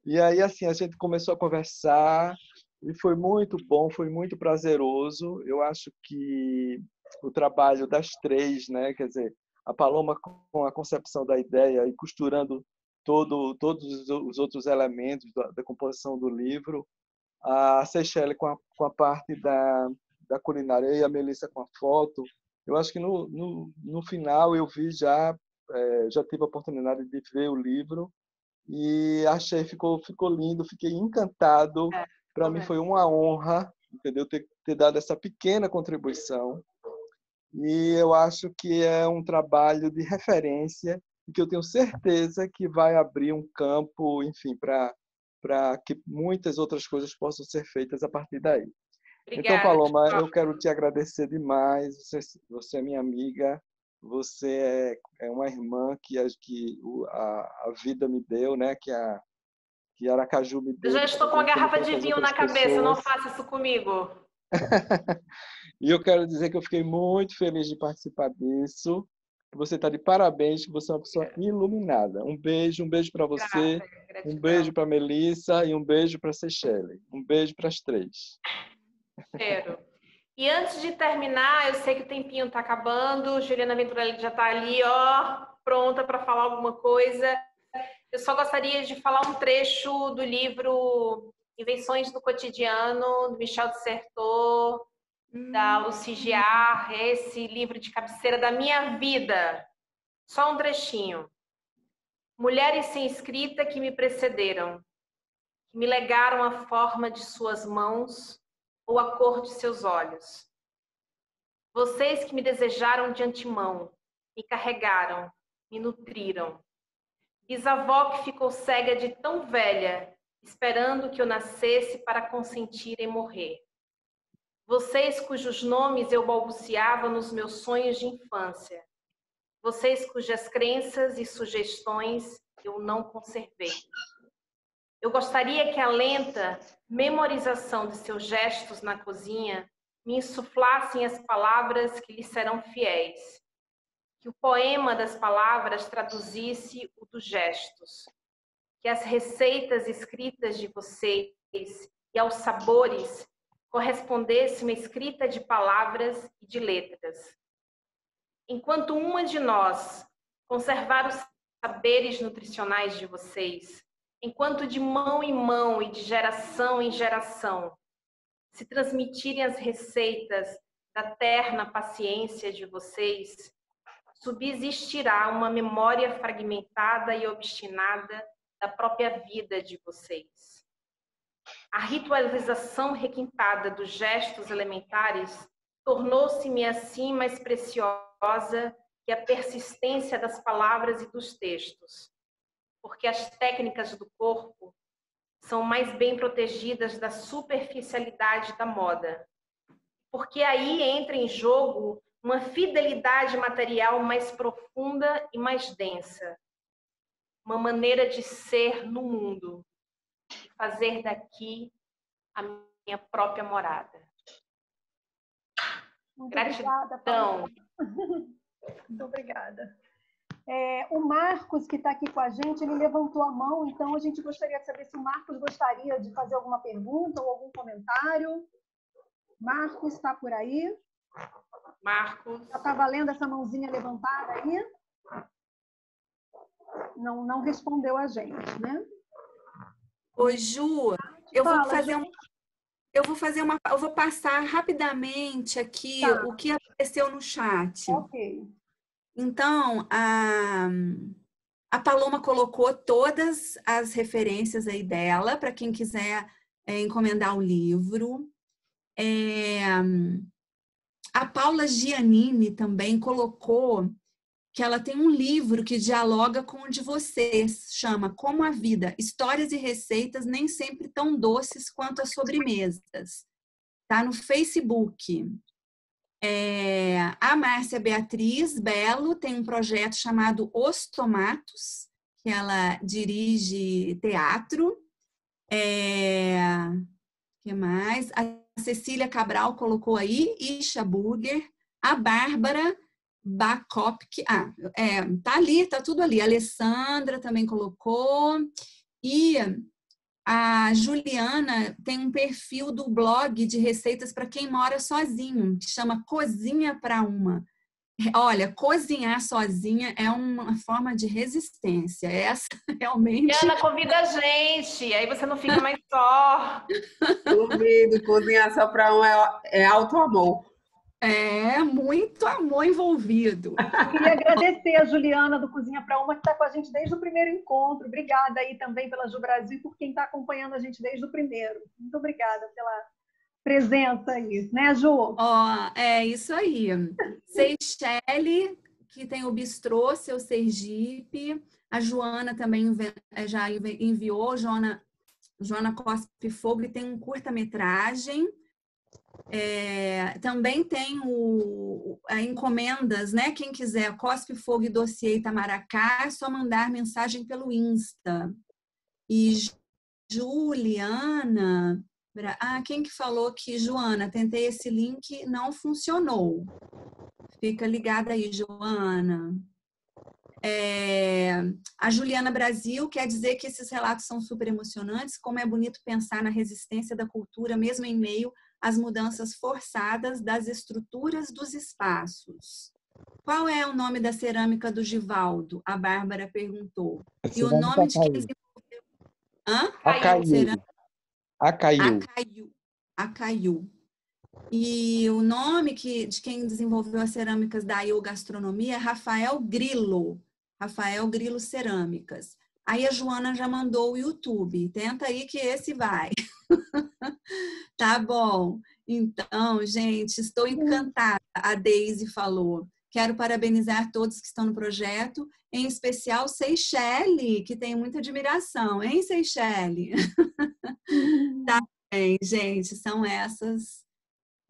E aí, assim, a gente começou a conversar e foi muito bom, foi muito prazeroso. Eu acho que o trabalho das três, né, quer dizer, a Paloma com a concepção da ideia e costurando todos os outros elementos da composição do livro, a Seychelle com a parte da culinária e a Melissa com a foto. Eu acho que no final eu vi já tive a oportunidade de ver o livro e achei ficou lindo, fiquei encantado. Para mim foi uma honra, entendeu, ter dado essa pequena contribuição. E eu acho que é um trabalho de referência e que eu tenho certeza que vai abrir um campo, enfim, para que muitas outras coisas possam ser feitas a partir daí. Obrigada. Então, Paloma, eu quero te agradecer demais. Você é minha amiga, você é uma irmã que a vida me deu, né? Que Aracaju me deu. Eu já estou com uma garrafa de vinho na cabeça, não faça isso comigo. E eu quero dizer que eu fiquei muito feliz de participar disso. Você está de parabéns, que você é uma pessoa iluminada. Um beijo para você, um beijo para Melissa e um beijo para Seychelle. Um beijo para as três. Quero. E antes de terminar, eu sei que o tempinho está acabando, Juliana Venturelli já está ali, ó, pronta para falar alguma coisa. Eu só gostaria de falar um trecho do livro Invenções do Cotidiano, do Michel de Certeau, da Lucy Giard, esse livro de cabeceira da minha vida. Só um trechinho. Mulheres sem escrita que me precederam, que me legaram a forma de suas mãos ou a cor de seus olhos. Vocês que me desejaram de antemão, me carregaram, me nutriram. Bisavó que ficou cega de tão velha, esperando que eu nascesse para consentir em morrer. Vocês cujos nomes eu balbuciava nos meus sonhos de infância. Vocês cujas crenças e sugestões eu não conservei. Eu gostaria que a lenta memorização de seus gestos na cozinha me insuflassem as palavras que lhes serão fiéis. Que o poema das palavras traduzisse o dos gestos. Que as receitas escritas de vocês e aos sabores correspondesse uma escrita de palavras e de letras. Enquanto uma de nós conservar os saberes nutricionais de vocês, enquanto de mão em mão e de geração em geração se transmitirem as receitas da terna paciência de vocês, subsistirá uma memória fragmentada e obstinada da própria vida de vocês. A ritualização requintada dos gestos elementares tornou-se-me assim mais preciosa que a persistência das palavras e dos textos, porque as técnicas do corpo são mais bem protegidas da superficialidade da moda, porque aí entra em jogo uma fidelidade material mais profunda e mais densa, uma maneira de ser no mundo, de fazer daqui a minha própria morada. Muito Gratidão. Obrigada, muito obrigada. O Marcos, que está aqui com a gente, ele levantou a mão, então a gente gostaria de saber se o Marcos gostaria de fazer alguma pergunta ou algum comentário. Marcos, está por aí? Marcos. Já está valendo essa mãozinha levantada aí? Não respondeu a gente, né? Ô, Ju, eu vou passar rapidamente aqui o que apareceu no chat. Ok. Então, a Paloma colocou todas as referências aí dela, para quem quiser encomendar o livro. A Paula Giannini também colocou que ela tem um livro que dialoga com o de vocês, chama Como a Vida, Histórias e Receitas Nem Sempre Tão Doces Quanto as Sobremesas. Está no Facebook. A Márcia Beatriz Belo tem um projeto chamado Os Tomatos, que ela dirige teatro. Que mais? A Cecília Cabral colocou aí, Isha Burger. A Bárbara Bacopk, tá ali, tá tudo ali. A Alessandra também colocou. E a Juliana tem um perfil do blog de receitas para quem mora sozinho, que chama Cozinha para Uma. Olha, cozinhar sozinha é uma forma de resistência. Essa realmente... E Ana, convida a gente, aí você não fica mais só. Duvido, cozinhar só para um é alto amor. Muito amor envolvido. Queria agradecer a Juliana do Cozinha para Uma, que está com a gente desde o primeiro encontro. Obrigada aí também pela Ju Brasil, por quem está acompanhando a gente desde o primeiro. Muito obrigada pela presença aí, né, Ju? É isso aí. Seychelle, que tem o Bistrô, Seu Sergipe. A Joana também já enviou, Joana Cospe Fogo, e tem um curta-metragem. Também tem a encomendas, né? Quem quiser, Cospe, Fogo e Dossiê Itamaracá, é só mandar mensagem pelo Insta. E Juliana... quem que falou que, Joana, tentei esse link, não funcionou. Fica ligada aí, Joana. A Juliana Brasil quer dizer que esses relatos são super emocionantes, como é bonito pensar na resistência da cultura, mesmo em meio às mudanças forçadas das estruturas dos espaços. Qual é o nome da cerâmica do Givaldo? A Bárbara perguntou. E o nome de quem desenvolveu... Acaiu. E o nome de quem desenvolveu as cerâmicas da IU Gastronomia é Rafael Grilo Cerâmicas. Aí a Joana já mandou o YouTube. Tenta aí que esse vai. Tá bom. Então, gente, estou encantada. A Deise falou. Quero parabenizar todos que estão no projeto, em especial Seychelle, que tem muita admiração, hein, Seychelle? Tá bem, gente, são essas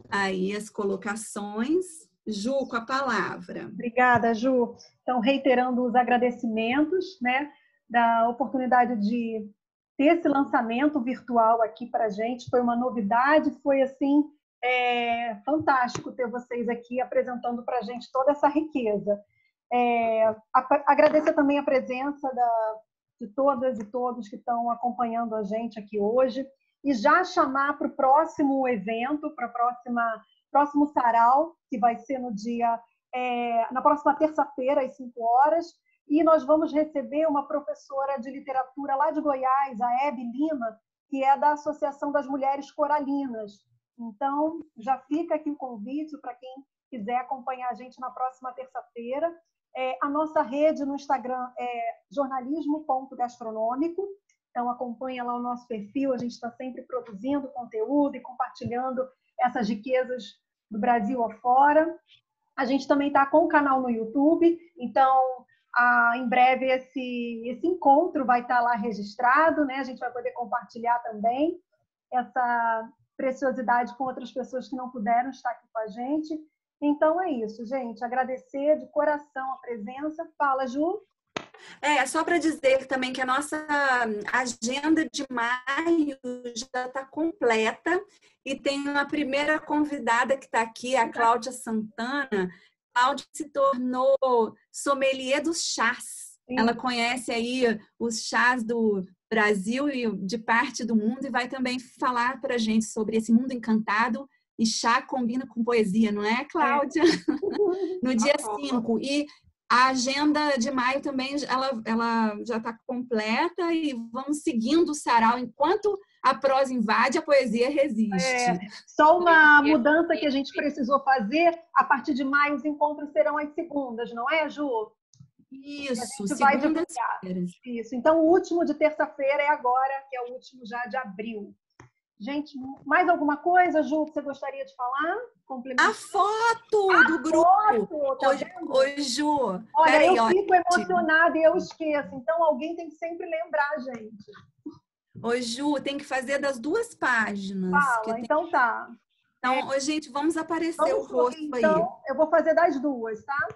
aí as colocações. Ju, com a palavra. Obrigada, Ju. Então, reiterando os agradecimentos, né, da oportunidade de ter esse lançamento virtual aqui para a gente. Foi uma novidade, foi assim, fantástico ter vocês aqui apresentando para a gente toda essa riqueza. Agradecer também a presença de todas e todos que estão acompanhando a gente aqui hoje e já chamar para o próximo evento, para o próximo sarau, que vai ser na próxima terça-feira, às 5 horas, e nós vamos receber uma professora de literatura lá de Goiás, a Hebe Lima, que é da Associação das Mulheres Coralinas. Então, já fica aqui o convite para quem quiser acompanhar a gente na próxima terça-feira. A nossa rede no Instagram é jornalismo.gastronômico, então acompanha lá o nosso perfil, a gente está sempre produzindo conteúdo e compartilhando essas riquezas do Brasil afora. A gente também está com o canal no YouTube, então em breve esse encontro vai estar lá registrado, né? A gente vai poder compartilhar também essa preciosidade com outras pessoas que não puderam estar aqui com a gente. Então é isso, gente. Agradecer de coração a presença. Fala, Ju. Só para dizer também que a nossa agenda de maio já está completa e tem uma primeira convidada que está aqui, a Cláudia Santana. Cláudia se tornou sommelier dos chás. Sim. Ela conhece aí os chás do Brasil e de parte do mundo e vai também falar para a gente sobre esse mundo encantado. E chá combina com poesia, não é, Cláudia? No dia 5. E a agenda de maio também, ela já está completa e vamos seguindo o sarau. Enquanto a prosa invade, a poesia resiste. Só uma mudança que a gente precisou fazer. A partir de maio, os encontros serão às segundas, não é, Ju? Isso, segundas-feiras. Isso. Então, o último de terça-feira é agora, que é o último já de abril. Gente, mais alguma coisa, Ju, que você gostaria de falar? A foto do grupo. Tá Oi, Ju. Olha, eu fico emocionada e eu esqueço. Então, alguém tem que sempre lembrar, gente. Oi, Ju, tem que fazer das 2 páginas. Fala, então tá. Então, gente, vamos aparecer o rosto aí. Então, eu vou fazer das 2, tá?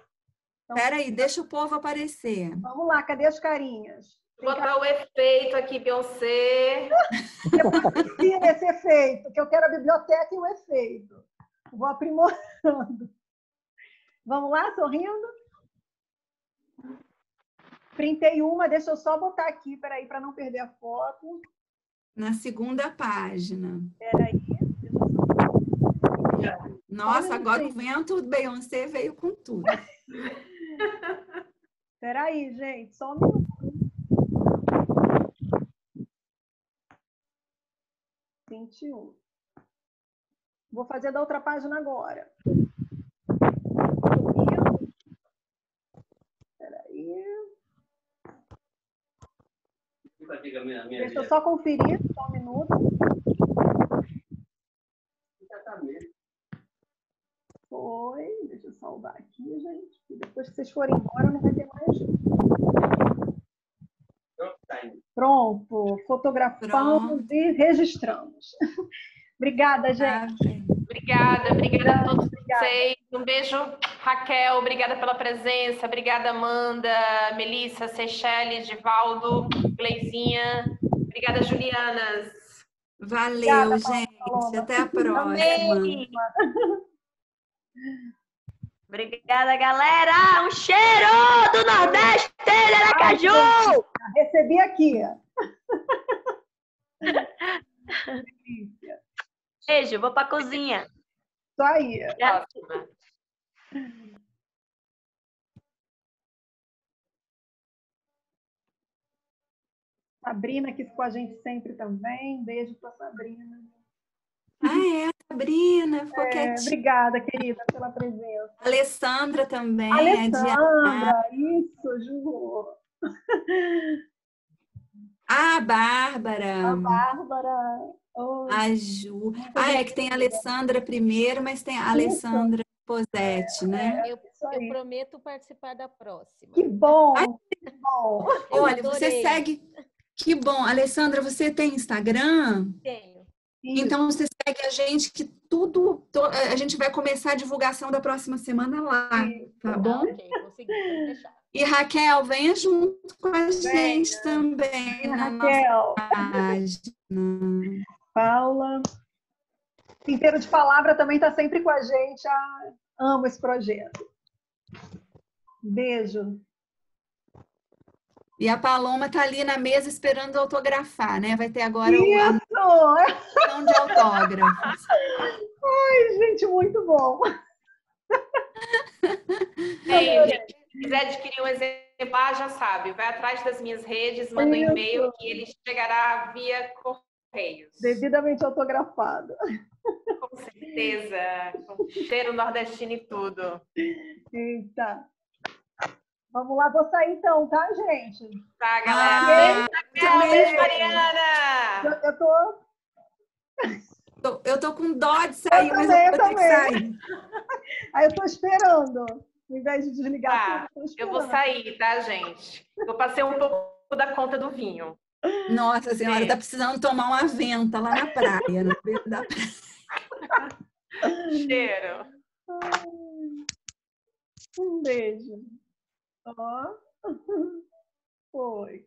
Então, peraí, deixa o povo aparecer. Vamos lá, cadê as carinhas? Vou botar o efeito aqui, Beyoncé. Eu ensino esse efeito, que eu quero a biblioteca e o efeito. Vou aprimorando. Vamos lá, sorrindo? Printei uma, deixa eu só botar aqui, peraí, para não perder a foto. Na segunda página. Peraí. Nossa, agora o vento do Beyoncé veio com tudo. Peraí, gente, só um minuto. 21. Vou fazer da outra página agora. Peraí. Deixa eu só conferir, só um minuto. Foi. Deixa eu salvar aqui, gente. Depois que vocês forem embora, não vai ter mais. Pronto. Fotografamos e registramos. Obrigada, gente. Obrigada a todos vocês. Um beijo, Raquel, obrigada pela presença. Obrigada, Amanda, Melissa, Seychelles, Divaldo, Gleizinha. Obrigada, Julianas. Valeu, Obrigada, gente. Paloma. Até a próxima. Amei. Obrigada, galera. Um cheiro do Nordeste de Aracaju. Recebi aqui. Beijo, vou pra cozinha. Isso aí. Próxima. Sabrina aqui com a gente sempre também. Beijo para Sabrina. Ah, é, Sabrina, ficou quietinha. Obrigada, querida, pela presença. Alessandra também. Alessandra, isso, Ju. A Bárbara. A Bárbara. Oh. A Ju. Ah, é que tem a Alessandra primeiro, mas tem a Alessandra Posetti, né? Eu prometo participar da próxima. Que bom! Que bom! Olha, você segue... Que bom. Alessandra, você tem Instagram? Tenho. Então, você segue a gente que a gente vai começar a divulgação da próxima semana lá, tá bom? Ok, consegui, pode deixar. E Raquel, venha junto com a gente também na Raquel. nossa página. Paula. Tinteiro de Palavra também está sempre com a gente. Amo esse projeto. Beijo. E a Paloma tá ali na mesa esperando autografar, né? Vai ter agora uma sessão de autógrafos. Ai, gente, muito bom. Gente, se quiser adquirir um exemplar, já sabe. Vai atrás das minhas redes, manda um e-mail que ele chegará via correios. Devidamente autografado. Com certeza. Com cheiro nordestino e tudo. Eita. Vamos lá, vou sair então, tá, gente? Tá, galera. Beijo, Mariana! Eu tô com dó de sair, mas eu vou ter que sair. Aí eu tô esperando. Ao invés de desligar, eu vou sair, tá, gente? Eu passei um pouco da conta do vinho. Nossa senhora, tá precisando tomar uma venta lá na praia, no beco da praia. Cheiro. Um beijo. Ó. Foi.